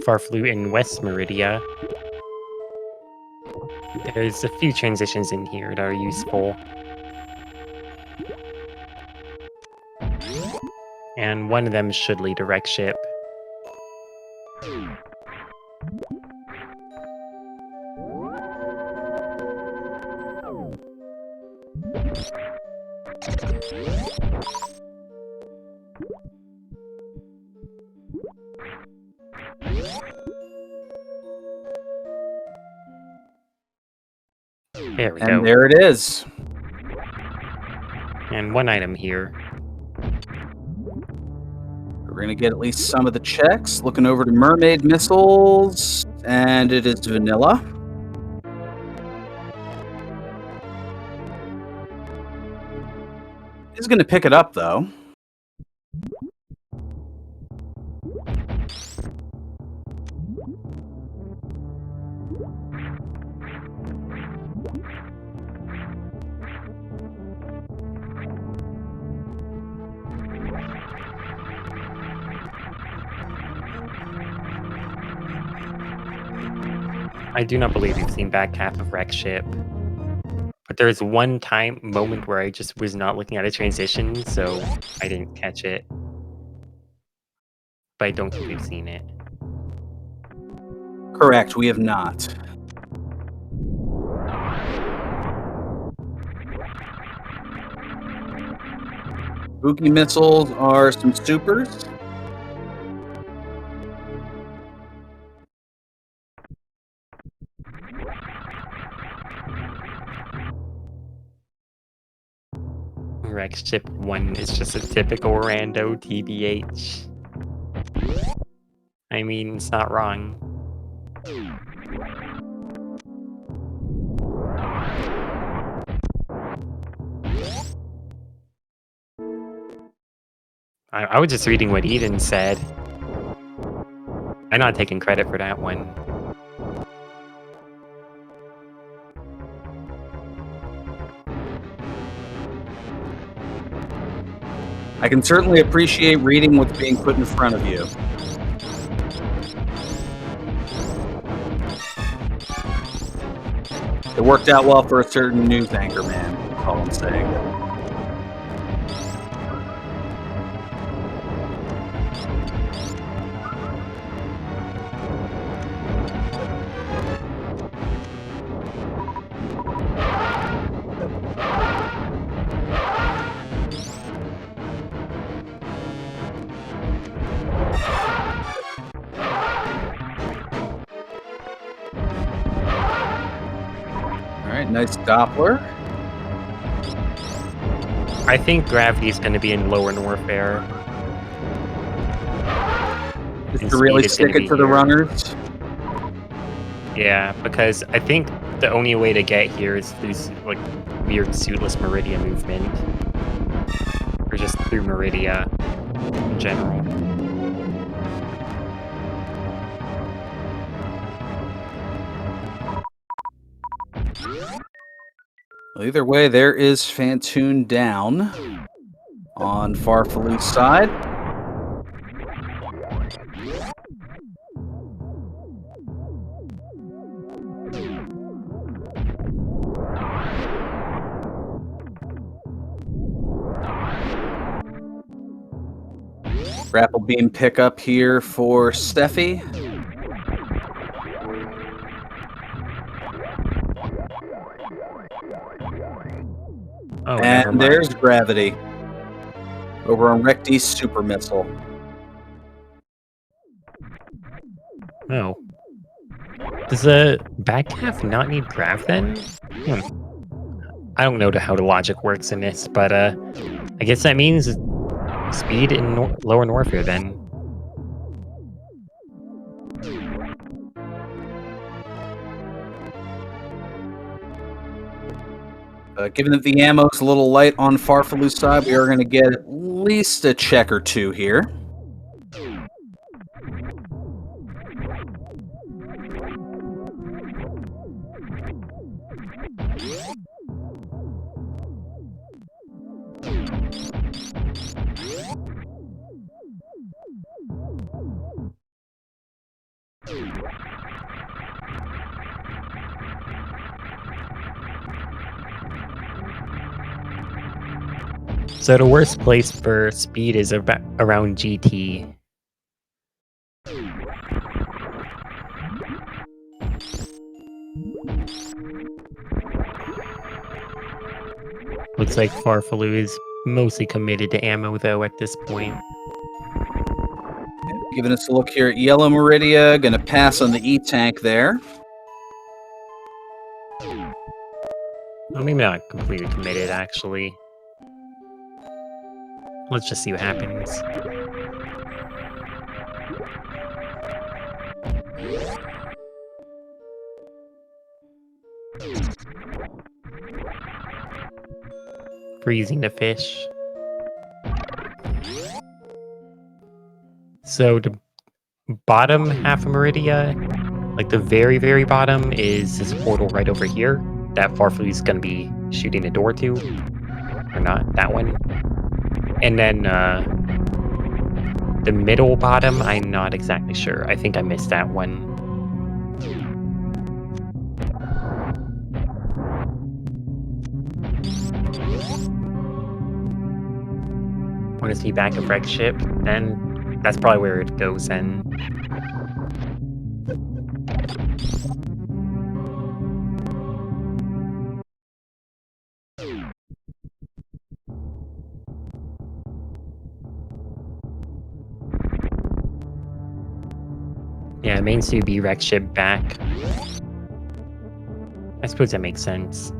Farfelu in West Meridia. There's a few transitions in here that are useful. And one of them should lead to Wreck Ship. There we go. And there it is. And one item here. We're going to get at least some of the checks. Looking over to Mermaid Missiles. And it is vanilla. He's going to pick it up, though. I do not believe you've seen back half of Wreck Ship. But there's one moment where I just was not looking at a transition, so I didn't catch it. But I don't think we've seen it. Correct, we have not. Buki missiles are some supers. Wreck Ship 1 is just a typical rando TBH. I mean, it's not wrong. I was just reading what Eden said. I'm not taking credit for that one. I can certainly appreciate reading what's being put in front of you. It worked out well for a certain news anchor man, that's all I'm saying. Nice Doppler. I think Gravity is going to be in lower Norfair. Just to really stick it to the runners? Yeah, because I think the only way to get here is through like weird suitless Meridia movement. Or just through Meridia in general. Well, either way, there is Fantoon down on farfelu's side. Grapple beam pickup here for Sephy. Oh, and there's Gravity over on Recti's super missile. Oh. Does the back half not need grav then? I don't know how the logic works in this, but I guess that means speed in lower Norfair then. Given that the ammo's a little light on farfelu's side, we are going to get at least a check or two here. So the worst place for speed is around GT. Looks like farfelu is mostly committed to ammo though at this point. Giving us a look here at Yellow Meridia, going to pass on the E-Tank there. Well, maybe not completely committed, actually. Let's just see what happens. Freezing the fish. So the bottom half of Meridia, like the very, very bottom, is this portal right over here that farfelu is going to be shooting the door to. Or not, that one. And then the middle bottom, I'm not exactly sure. I think I missed that one. want to see back of wreck ship, then that's probably where it goes then. Yeah, main suit be wreck ship back. I suppose that makes sense.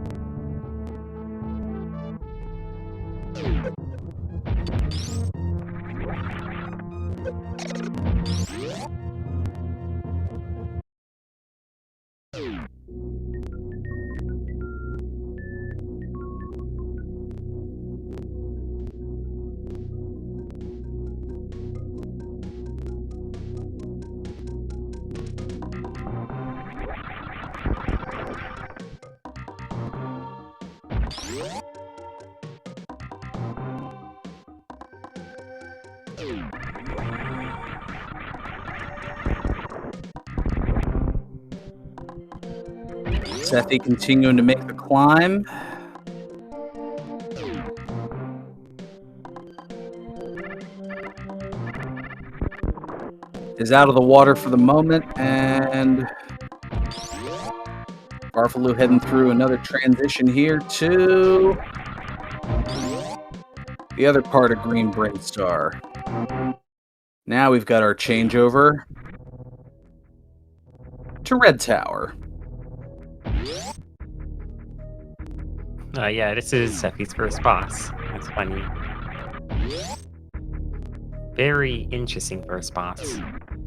Sephy continuing to make the climb. Is out of the water for the moment, and farfelu heading through another transition here to the other part of Green Brainstar. Now we've got our changeover to Red Tower. Yeah, this is Sephy's first boss. That's funny. Very interesting first boss,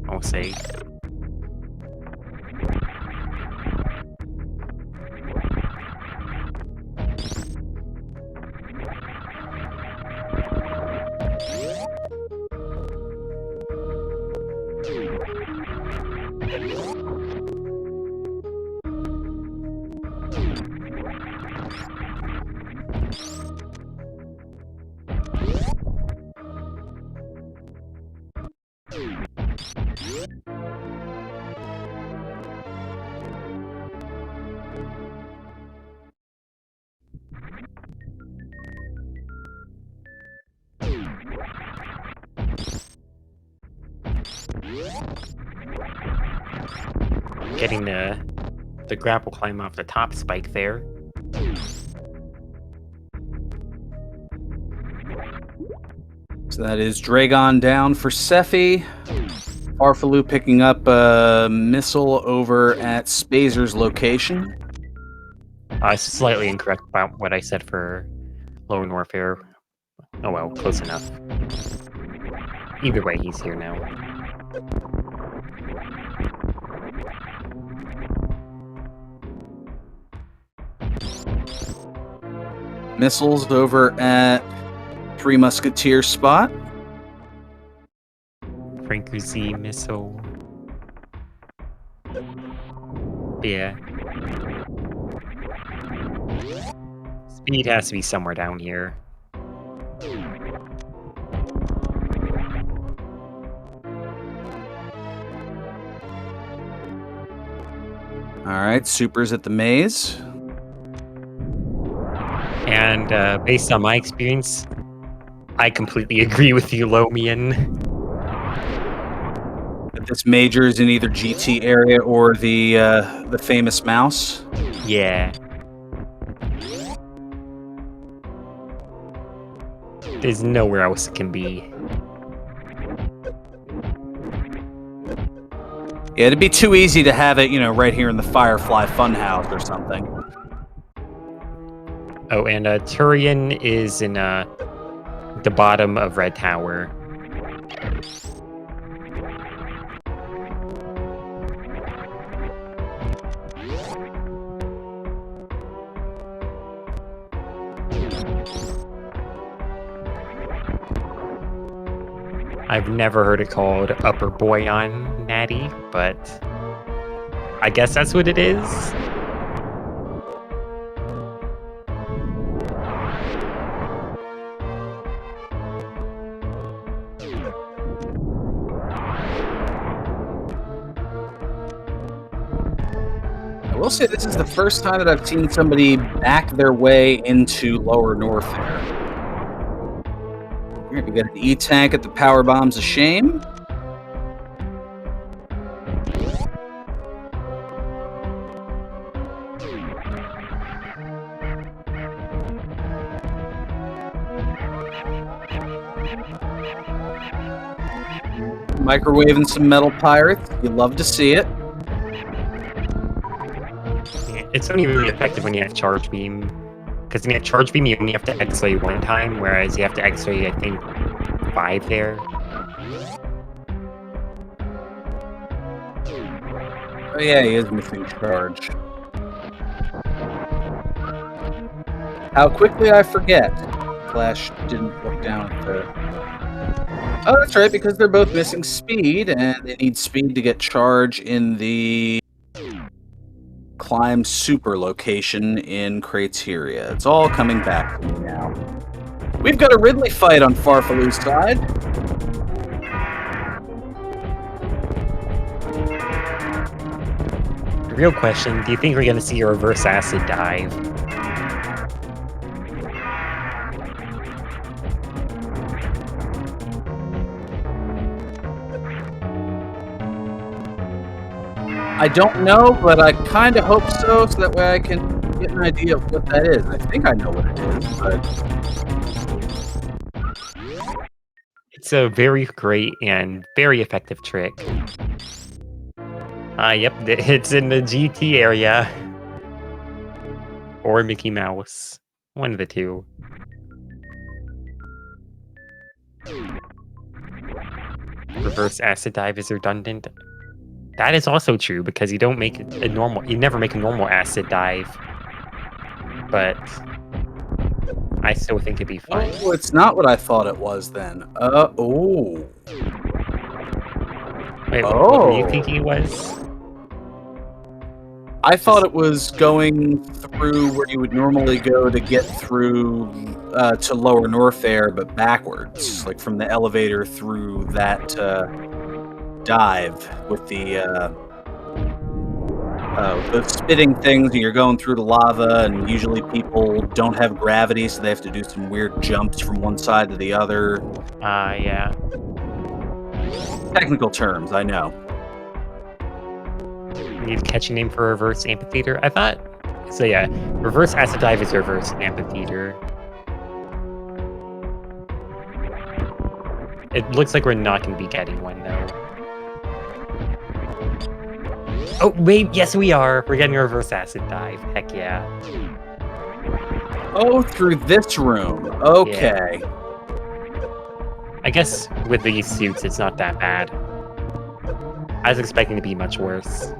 I'll say. Getting the grapple climb off the top spike there. So that is Dragon down for Sephy. farfelu picking up a missile over at Spazer's location. Slightly incorrect about what I said for Lower Warfare. Oh well, close enough. Either way, he's here now. Missiles over at Three Musketeer spot. Frankuzi missile. Yeah. Speed has to be somewhere down here. Alright, Super's at the maze. And based on my experience, I completely agree with you, Lomian. This major is in either GT area or the famous mouse. Yeah. There's nowhere else it can be. Yeah, it'd be too easy to have it, right here in the Firefly Funhouse or something. Oh, and Turian is in the bottom of Red Tower. I've never heard it called Upper Boyan Natty, but I guess that's what it is. I will say this is the first time that I've seen somebody back their way into Lower North there. Alright, we got an E-tank at the power bombs of shame. Microwaving some metal pirates. You love to see it. It's only really effective when you have charge beam. Because when you have charge beam, you only have to X-ray one time, whereas you have to X-ray, I think, 5 there. Oh yeah, he is missing charge. How quickly I forget. Flash didn't look down at the... Oh, that's right, because they're both missing speed, and they need speed to get charge in the climb super location in Criteria. It's all coming back to me now. We've got a Ridley fight on Farfelu's side. The real question, do you think we're going to see a reverse acid dive? I don't know, but I kind of hope so that way I can get an idea of what that is. I think I know what it is, but... It's a very great and very effective trick. Yep, it's in the GT area. Or Mickey Mouse. One of the two. Reverse acid dive is redundant. That is also true because you don't make a normal. You never make a normal acid dive. But I still think it'd be fun. Oh, it's not what I thought it was then. Oh. Wait, what were you thinking it was? I thought it was going through where you would normally go to get through to Lower North Air, but backwards, like from the elevator through that dive with the spitting things, and you're going through the lava, and usually people don't have gravity, so they have to do some weird jumps from one side to the other. Yeah. Technical terms, I know. Need a catchy name for reverse amphitheater? I thought. So yeah, reverse acid dive is reverse amphitheater. It looks like we're not going to be getting one though. Oh wait, yes we are. We're getting a reverse acid dive. Heck yeah. Oh, through this room. Okay. Yeah. I guess with these suits, it's not that bad. I was expecting to be much worse.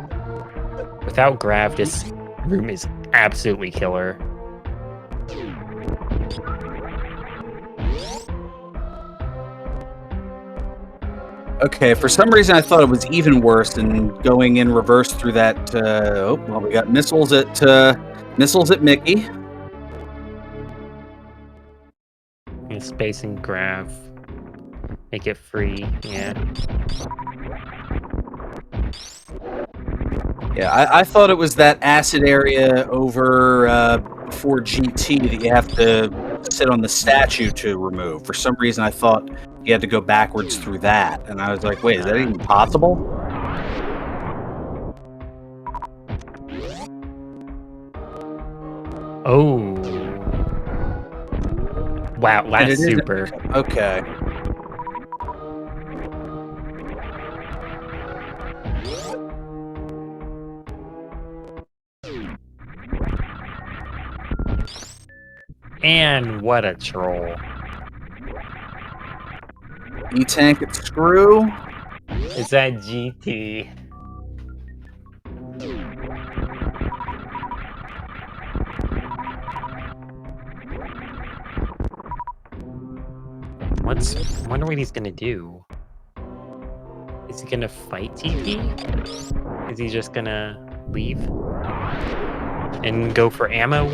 Without grav, this room is absolutely killer. Okay, for some reason I thought it was even worse than going in reverse through that. Well, we got missiles at Mickey. And space and grav. Make it free, yeah. Yeah, I thought it was that acid area over before GT that you have to sit on the statue to remove. For some reason, I thought you had to go backwards through that, and I was like, wait, is that even possible? Oh. Wow, that's super. Okay. And what a troll. E-tank at screw. Is that GT? I wonder what he's gonna do. Is he gonna fight TP? Is he just gonna leave and go for ammo?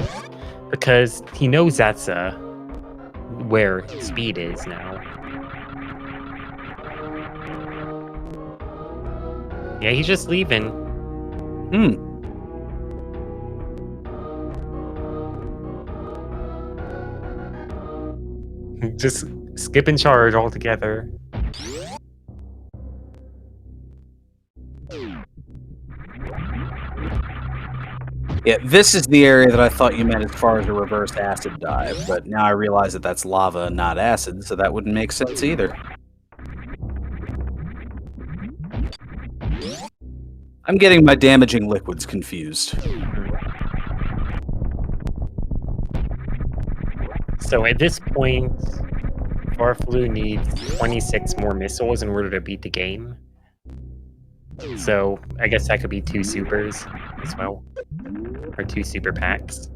Because he knows that's where speed is now. Yeah, he's just leaving. Just skip and charge altogether. Yeah, this is the area that I thought you meant as far as a reverse acid dive, but now I realize that that's lava, not acid, so that wouldn't make sense either. I'm getting my damaging liquids confused. So at this point, farfelu needs 26 more missiles in order to beat the game. So I guess that could be 2 supers as well. Or 2 super packs.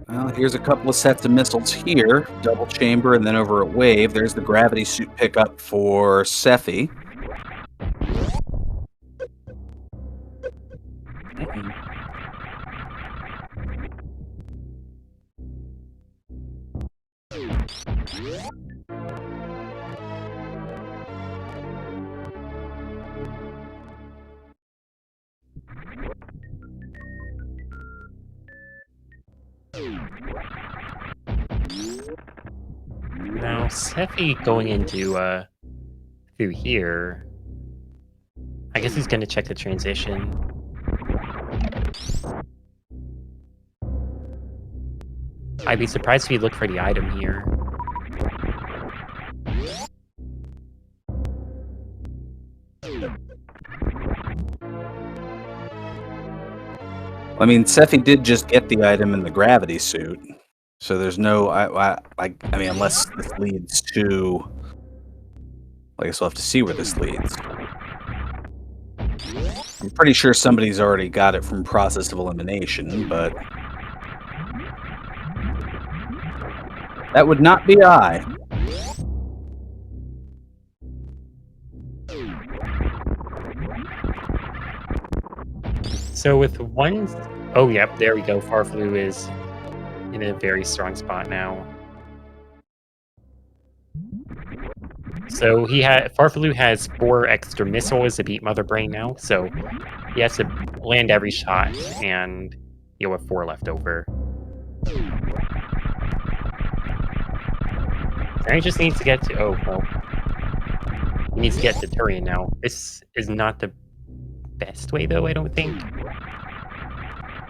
Well, here's a couple of sets of missiles here. Double chamber, and then over at Wave, there's the gravity suit pickup for Sephy. Now, Sephy going into through here. I guess he's gonna check the transition. I'd be surprised if he looked for the item here. I mean, Sephy did just get the item in the gravity suit, so there's no. I mean, unless this leads to. I guess we'll have to see where this leads. I'm pretty sure somebody's already got it from process of elimination, but that would not be I. So with one... Oh, yep, there we go. Farfelu is in a very strong spot now. So Farfelu has 4 extra missiles to beat Mother Brain now, so he has to land every shot, and he'll have 4 left over. So he just needs to get to... Oh, well. He needs to get to Turian now. This is not the best way, though, I don't think.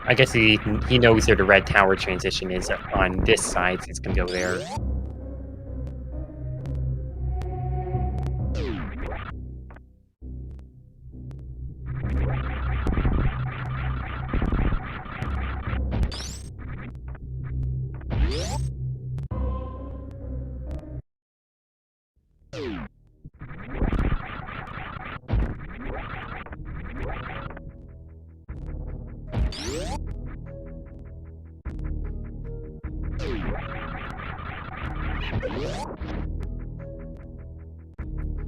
I guess he knows where the red tower transition is on this side, so he's gonna go there.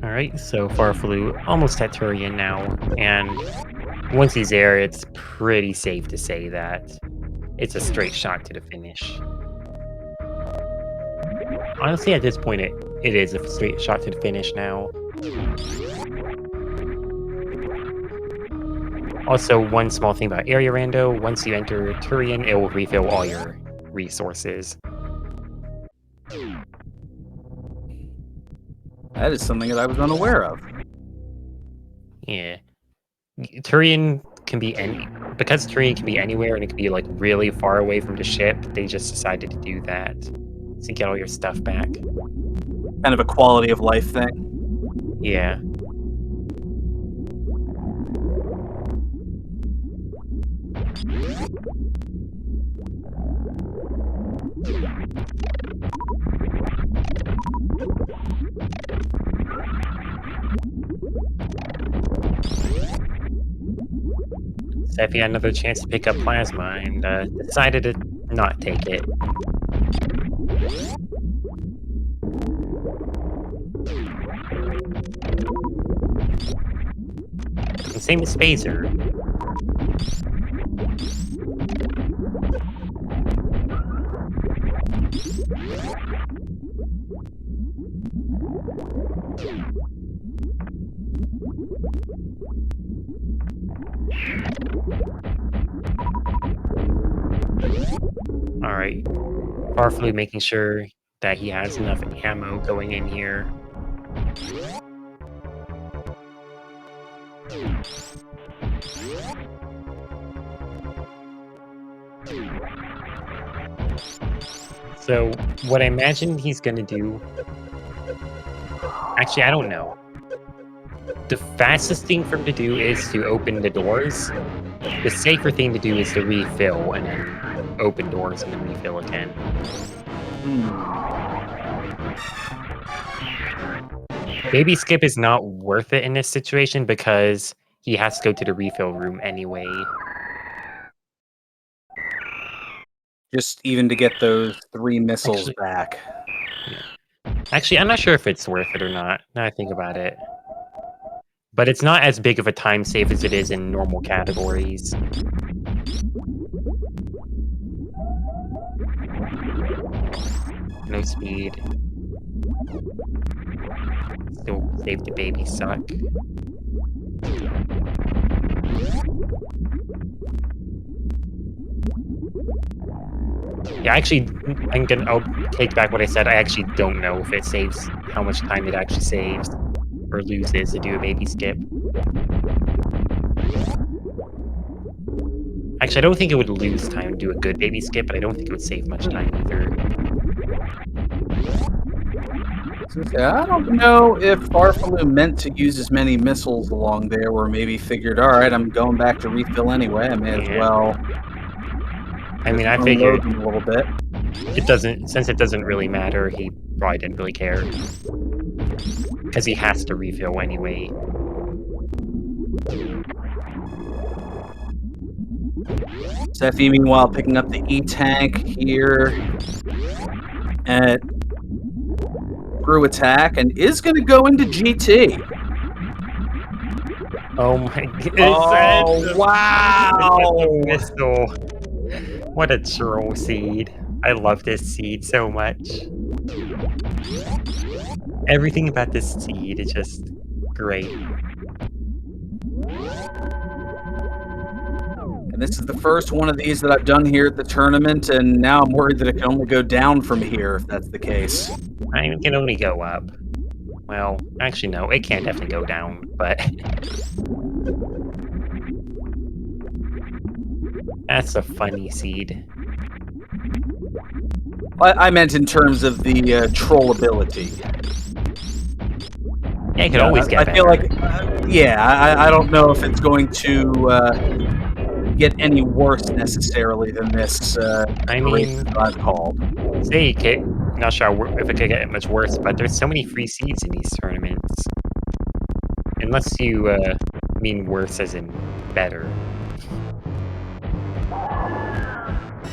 Alright, so Farfelu almost at Turian now, and once he's there, it's pretty safe to say that it's a straight shot to the finish. Honestly, at this point, it is a straight shot to the finish now. Also, one small thing about area rando, once you enter Turian, it will refill all your resources. That is something that I was unaware of. Yeah. Turian can be because Turian can be anywhere and it can be like really far away from the ship, they just decided to do that. So you get all your stuff back. Kind of a quality of life thing. Yeah. Sephy had another chance to pick up plasma and decided to not take it. And same with Spacer. Alright. Farfelu making sure that he has enough ammo going in here. So, what I imagine he's gonna do... Actually, I don't know. The fastest thing for him to do is to open the doors. The safer thing to do is to refill and then open doors and then refill again. Baby skip is not worth it in this situation because he has to go to the refill room anyway. Just even to get those 3 missiles Actually, back. Actually, I'm not sure if it's worth it or not, now I think about it. But it's not as big of a time save as it is in normal categories. No speed. Still save the baby suck. Yeah, actually, I'll take back what I said. I actually don't know if it saves, how much time it actually saves or loses to do a baby skip. Actually, I don't think it would lose time to do a good baby skip, but I don't think it would save much time either. I don't know if farfelu meant to use as many missiles along there, or maybe figured, all right, I'm going back to refill anyway. I may as Yeah. well. I mean, I unload figured them a little bit. since it doesn't really matter, he probably didn't really care. Because he has to refill anyway. Sephy, meanwhile, picking up the E-tank here at through attack and is going to go into GT. Oh my goodness. Oh, wow. Missile. What a troll seed. I love this seed so much. Everything about this seed is just great. And this is the first one of these that I've done here at the tournament, and now I'm worried that it can only go down from here if that's the case. I mean, it can only go up. Well, actually no, it can definitely go down, but... That's a funny seed. I meant in terms of the troll ability. Yeah, it could always get better. I feel like, I don't know if it's going to get any worse necessarily than this I race mean, that I've called. say it could, not sure if it could get much worse, but there's so many free seeds in these tournaments. Unless you mean worse as in better.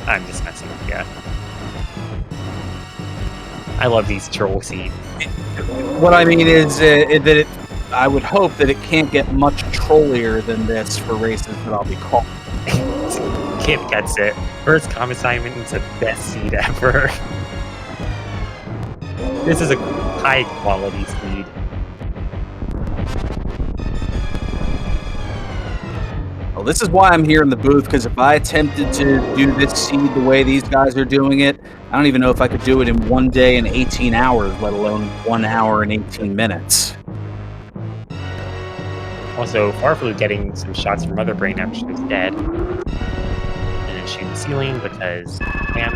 I'm just messing with you. I love these troll seeds. What I mean is that I would hope that it can't get much trollier than this for races that I'll be calling. Kip gets it. First com assignment is the best seed ever. This is a high quality seed. Well, this is why I'm here in the booth, because if I attempted to do this seed the way these guys are doing it, I don't even know if I could do it in 1 day and 18 hours, let alone 1 hour and 18 minutes. Also, farfelu getting some shots from Mother Brain after she was dead. And then shoot the ceiling because bam.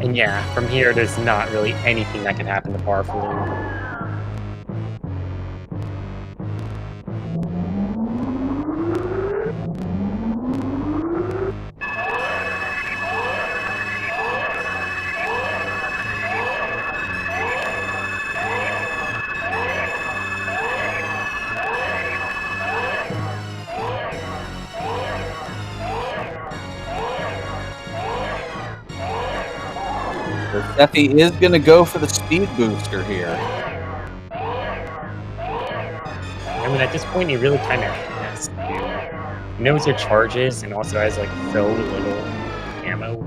And yeah, from here there's not really anything that can happen to farfelu. Sephy is going to go for the speed booster here. I mean, at this point, he really kind of has to. He knows your charges and also has, like, so little ammo.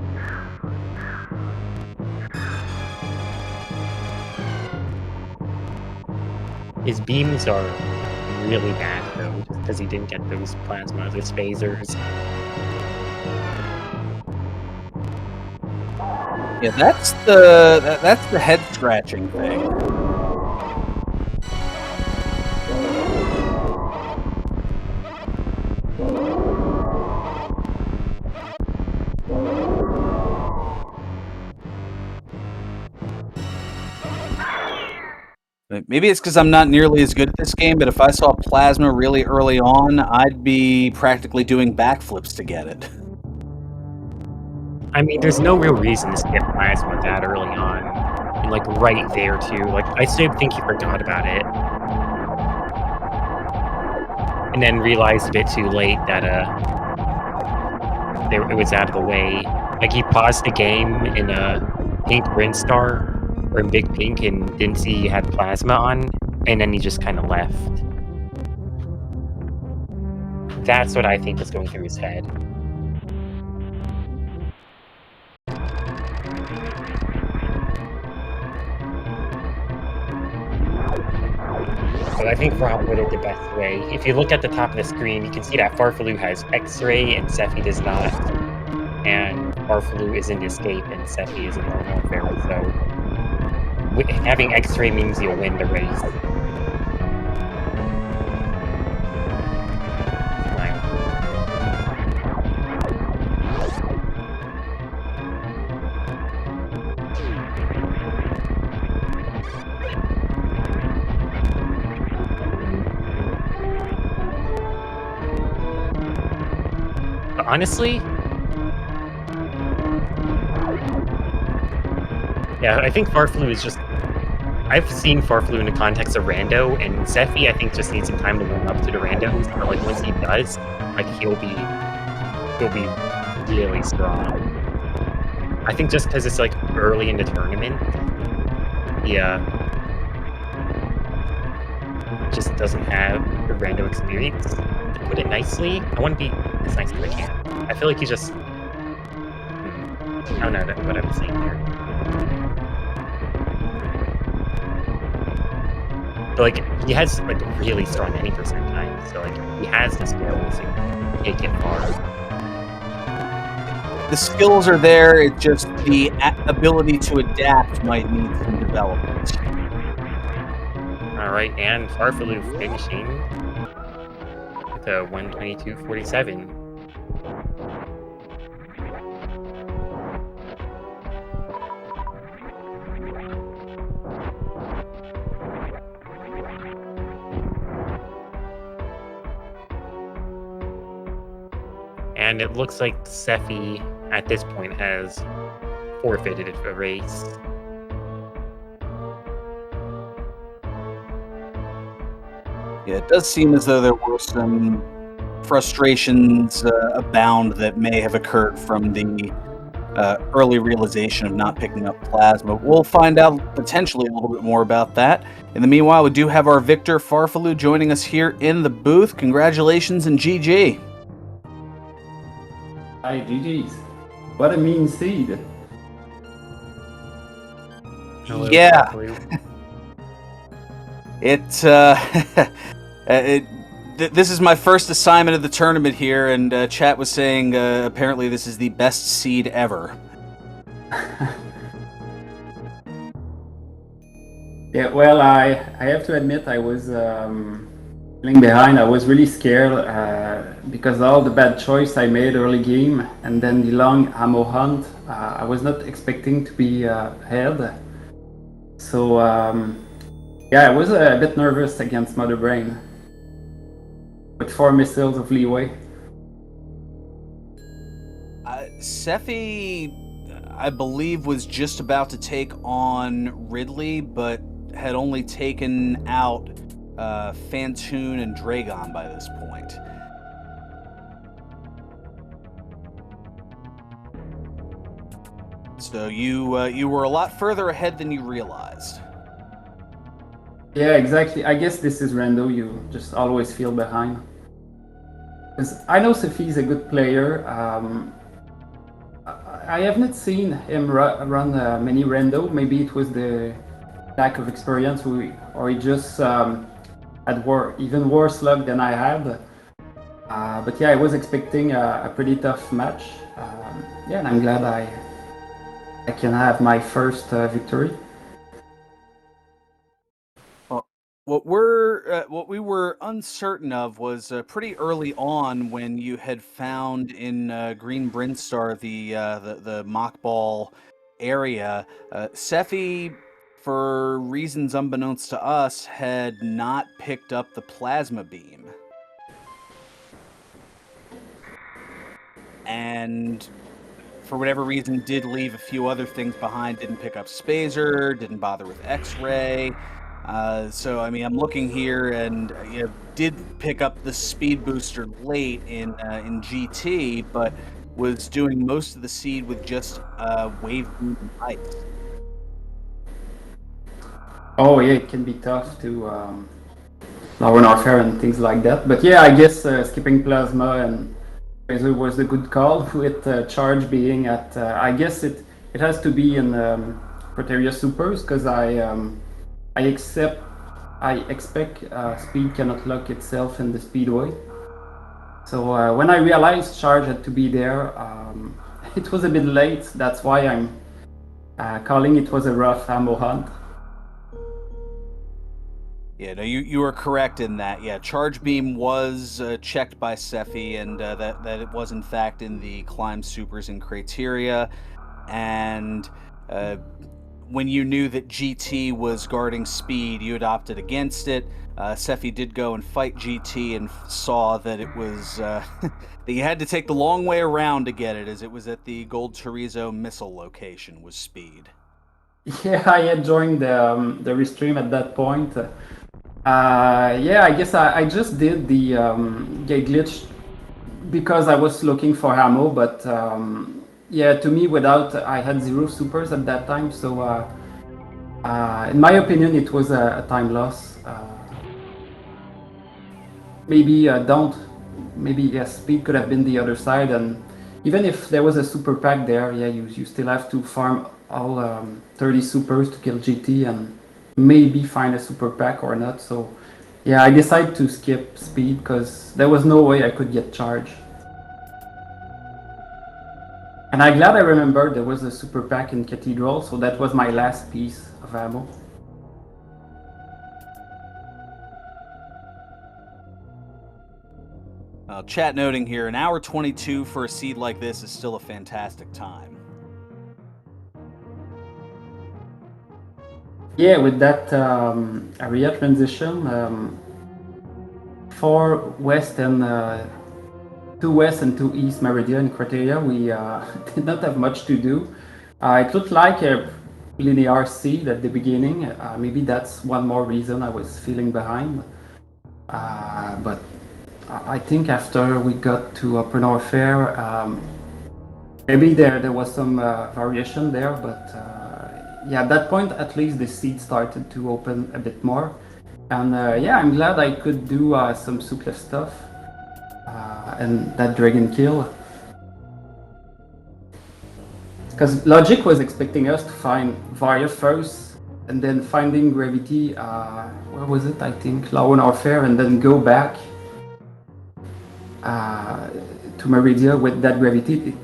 His beams are really bad, though, just because he didn't get those plasma, those phasers. Yeah, that's the head scratching thing. Maybe it's because I'm not nearly as good at this game, but if I saw plasma really early on, I'd be practically doing backflips to get it. I mean, there's no real reason to skip plasma that early on. And, like, right there, too. Like, I still think he forgot about it. And then realized a bit too late that, it was out of the way. Like, he paused the game in Pink Brinstar, or in Big Pink, and didn't see he had plasma on, and then he just kind of left. That's what I think was going through his head. But I think Rob put it the best way. If you look at the top of the screen, you can see that Farfelu has X-ray and Sephy does not. And Farfelu is in escape and Sephy is in normal affair, so having X-ray means you'll win the race. But honestly, yeah, I think Farfelu is just... I've seen Farfelu in the context of Rando, and Sephy, I think, just needs some time to warm up to the Randos, but, like, once he does, like, he'll be really strong. I think just because it's, like, early in the tournament, yeah, just doesn't have the Rando experience, to put it nicely. I want to be as nice as I can. I feel like he just... I don't know what I'm saying here. But, like, he has, like, really strong 90% time, so, like, he has the skills to take it far. The skills are there, it's just the ability to adapt might need some development. Alright, and Farfelu finishing with a 122.47. And it looks like Sephy, at this point, has forfeited a race. Yeah, it does seem as though there were some frustrations abound that may have occurred from the early realization of not picking up plasma. We'll find out potentially a little bit more about that. In the meanwhile, we do have our Victor Farfelu joining us here in the booth. Congratulations and GG. Hi, GG's. What a mean seed. Hello, Yeah. Farfelu. This is my first assignment of the tournament here, and chat was saying apparently this is the best seed ever. Yeah, well, I have to admit I was feeling behind. I was really scared because all the bad choice I made early game, and then the long ammo hunt. I was not expecting to be ahead. So yeah, I was a bit nervous against Mother Brain. With 4 missiles of leeway. Sephy, I believe, was just about to take on Ridley, but had only taken out Fantoon and Dragon by this point. So you were a lot further ahead than you realized. Yeah, exactly. I guess this is Rando. You just always feel behind. Because I know Sephy is a good player. I have not seen him run many Rando. Maybe it was the lack of experience, or he just had even worse luck than I had. But yeah, I was expecting a pretty tough match. Yeah, and I'm glad I can have my first victory. Well, what we were uncertain of was pretty early on when you had found in Green Brinstar the mock ball area. Sephy, for reasons unbeknownst to us, had not picked up the plasma beam, and for whatever reason did leave a few other things behind. Didn't pick up Spazer, didn't bother with X-ray. So I mean, I'm looking here, and did pick up the speed booster late in GT, but was doing most of the seed with just wave boom and ice. Oh yeah, it can be tough to lower warfare and things like that. But yeah, I guess skipping plasma and Razor was a good call with charge being at. I guess it has to be in Proteria Supers because I expect speed cannot lock itself in the speedway. So when I realized charge had to be there, it was a bit late. That's why I'm calling it was a rough ammo hunt. Yeah, no, you are correct in that. Yeah, charge beam was checked by Sephy, and that it was in fact in the climb supers and criteria, and when you knew that GT was guarding speed, you had opted against it. Sephy did go and fight GT and saw that it was that you had to take the long way around to get it, as it was at the Gold Chorizo missile location was speed. Yeah, I had joined the restream at that point. Yeah, I guess I just did the gate glitch because I was looking for ammo, but yeah, to me, I had 0 supers at that time, so in my opinion, it was a time loss. Maybe yes, speed could have been the other side, and even if there was a super pack there, yeah, you still have to farm all 30 supers to kill GT and maybe find a super pack or not. So yeah, I decided to skip speed because there was no way I could get charge. And I'm glad I remembered there was a super pack in Cathedral, so that was my last piece of ammo. Chat noting here, an hour 22 for a seed like this is still a fantastic time. Yeah, with that area transition, 4 west and 2 west and 2 east meridian criteria, we did not have much to do. It looked like a linear seed at the beginning. Maybe that's one more reason I was feeling behind. But I think after we got to Preneur Fair, maybe there was some variation there, but yeah, at that point at least the seed started to open a bit more. And yeah, I'm glad I could do some Suclef stuff and that dragon kill. Because Logic was expecting us to find Varia first, and then finding Gravity, where was it? I think Lawn Warfare, and then go back to Meridia with that Gravity.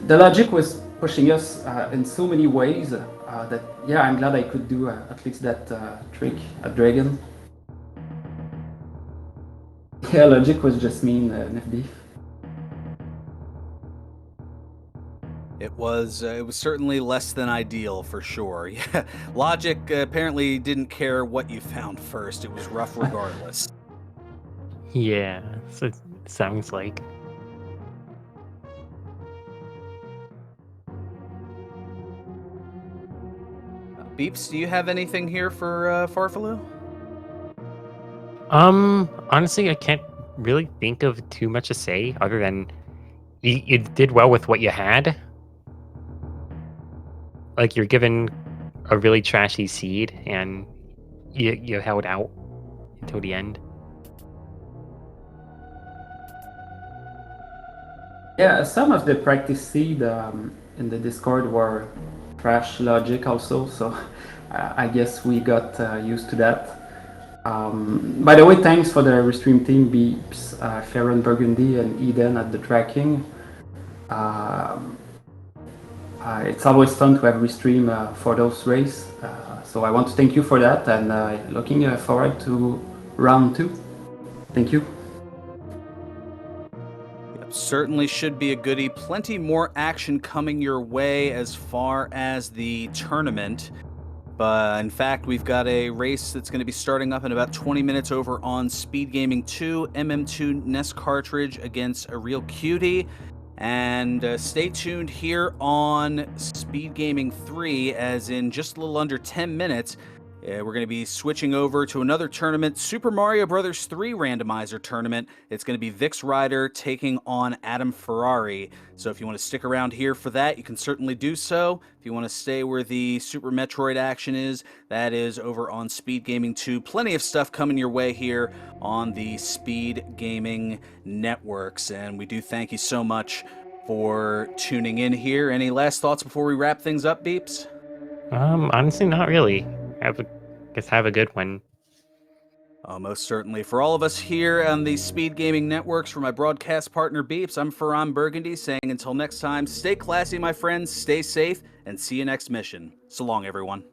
The Logic was pushing us in so many ways that, yeah, I'm glad I could do at least that trick, a dragon. Yeah, Logic was just mean, NFD. It was certainly less than ideal for sure. Yeah, Logic apparently didn't care what you found first. It was rough regardless. Yeah, so it sounds like. Beeps, do you have anything here for Farfelu? Honestly, I can't really think of too much to say other than you did well with what you had. Like, you're given a really trashy seed, and you held out until the end. Yeah, some of the practice seed in the Discord were trash Logic also, so I guess we got used to that. By the way, thanks for the restream team, Beeps, Sharon Burgundy, and Eden at the tracking. It's always fun to have restream for those races. So I want to thank you for that, and looking forward to round 2. Thank you. Certainly should be a goodie. Plenty more action coming your way as far as the tournament. But in fact, we've got a race that's going to be starting up in about 20 minutes over on Speed Gaming 2, MM2 NES cartridge against a real cutie. And stay tuned here on Speed Gaming 3, as in just a little under 10 minutes, we're going to be switching over to another tournament, Super Mario Bros. 3 Randomizer tournament. It's going to be Vix Rider taking on Adam Ferrari. So if you want to stick around here for that, you can certainly do so. If you want to stay where the Super Metroid action is, that is over on Speed Gaming 2. Plenty of stuff coming your way here on the Speed Gaming networks. And we do thank you so much for tuning in here. Any last thoughts before we wrap things up, Beeps? Honestly, not really. Have a good one. Most certainly. For all of us here on the Speed Gaming Networks, for my broadcast partner Beeps, I'm Ferran Burgundy saying until next time, stay classy, my friends, stay safe, and see you next mission. So long, everyone.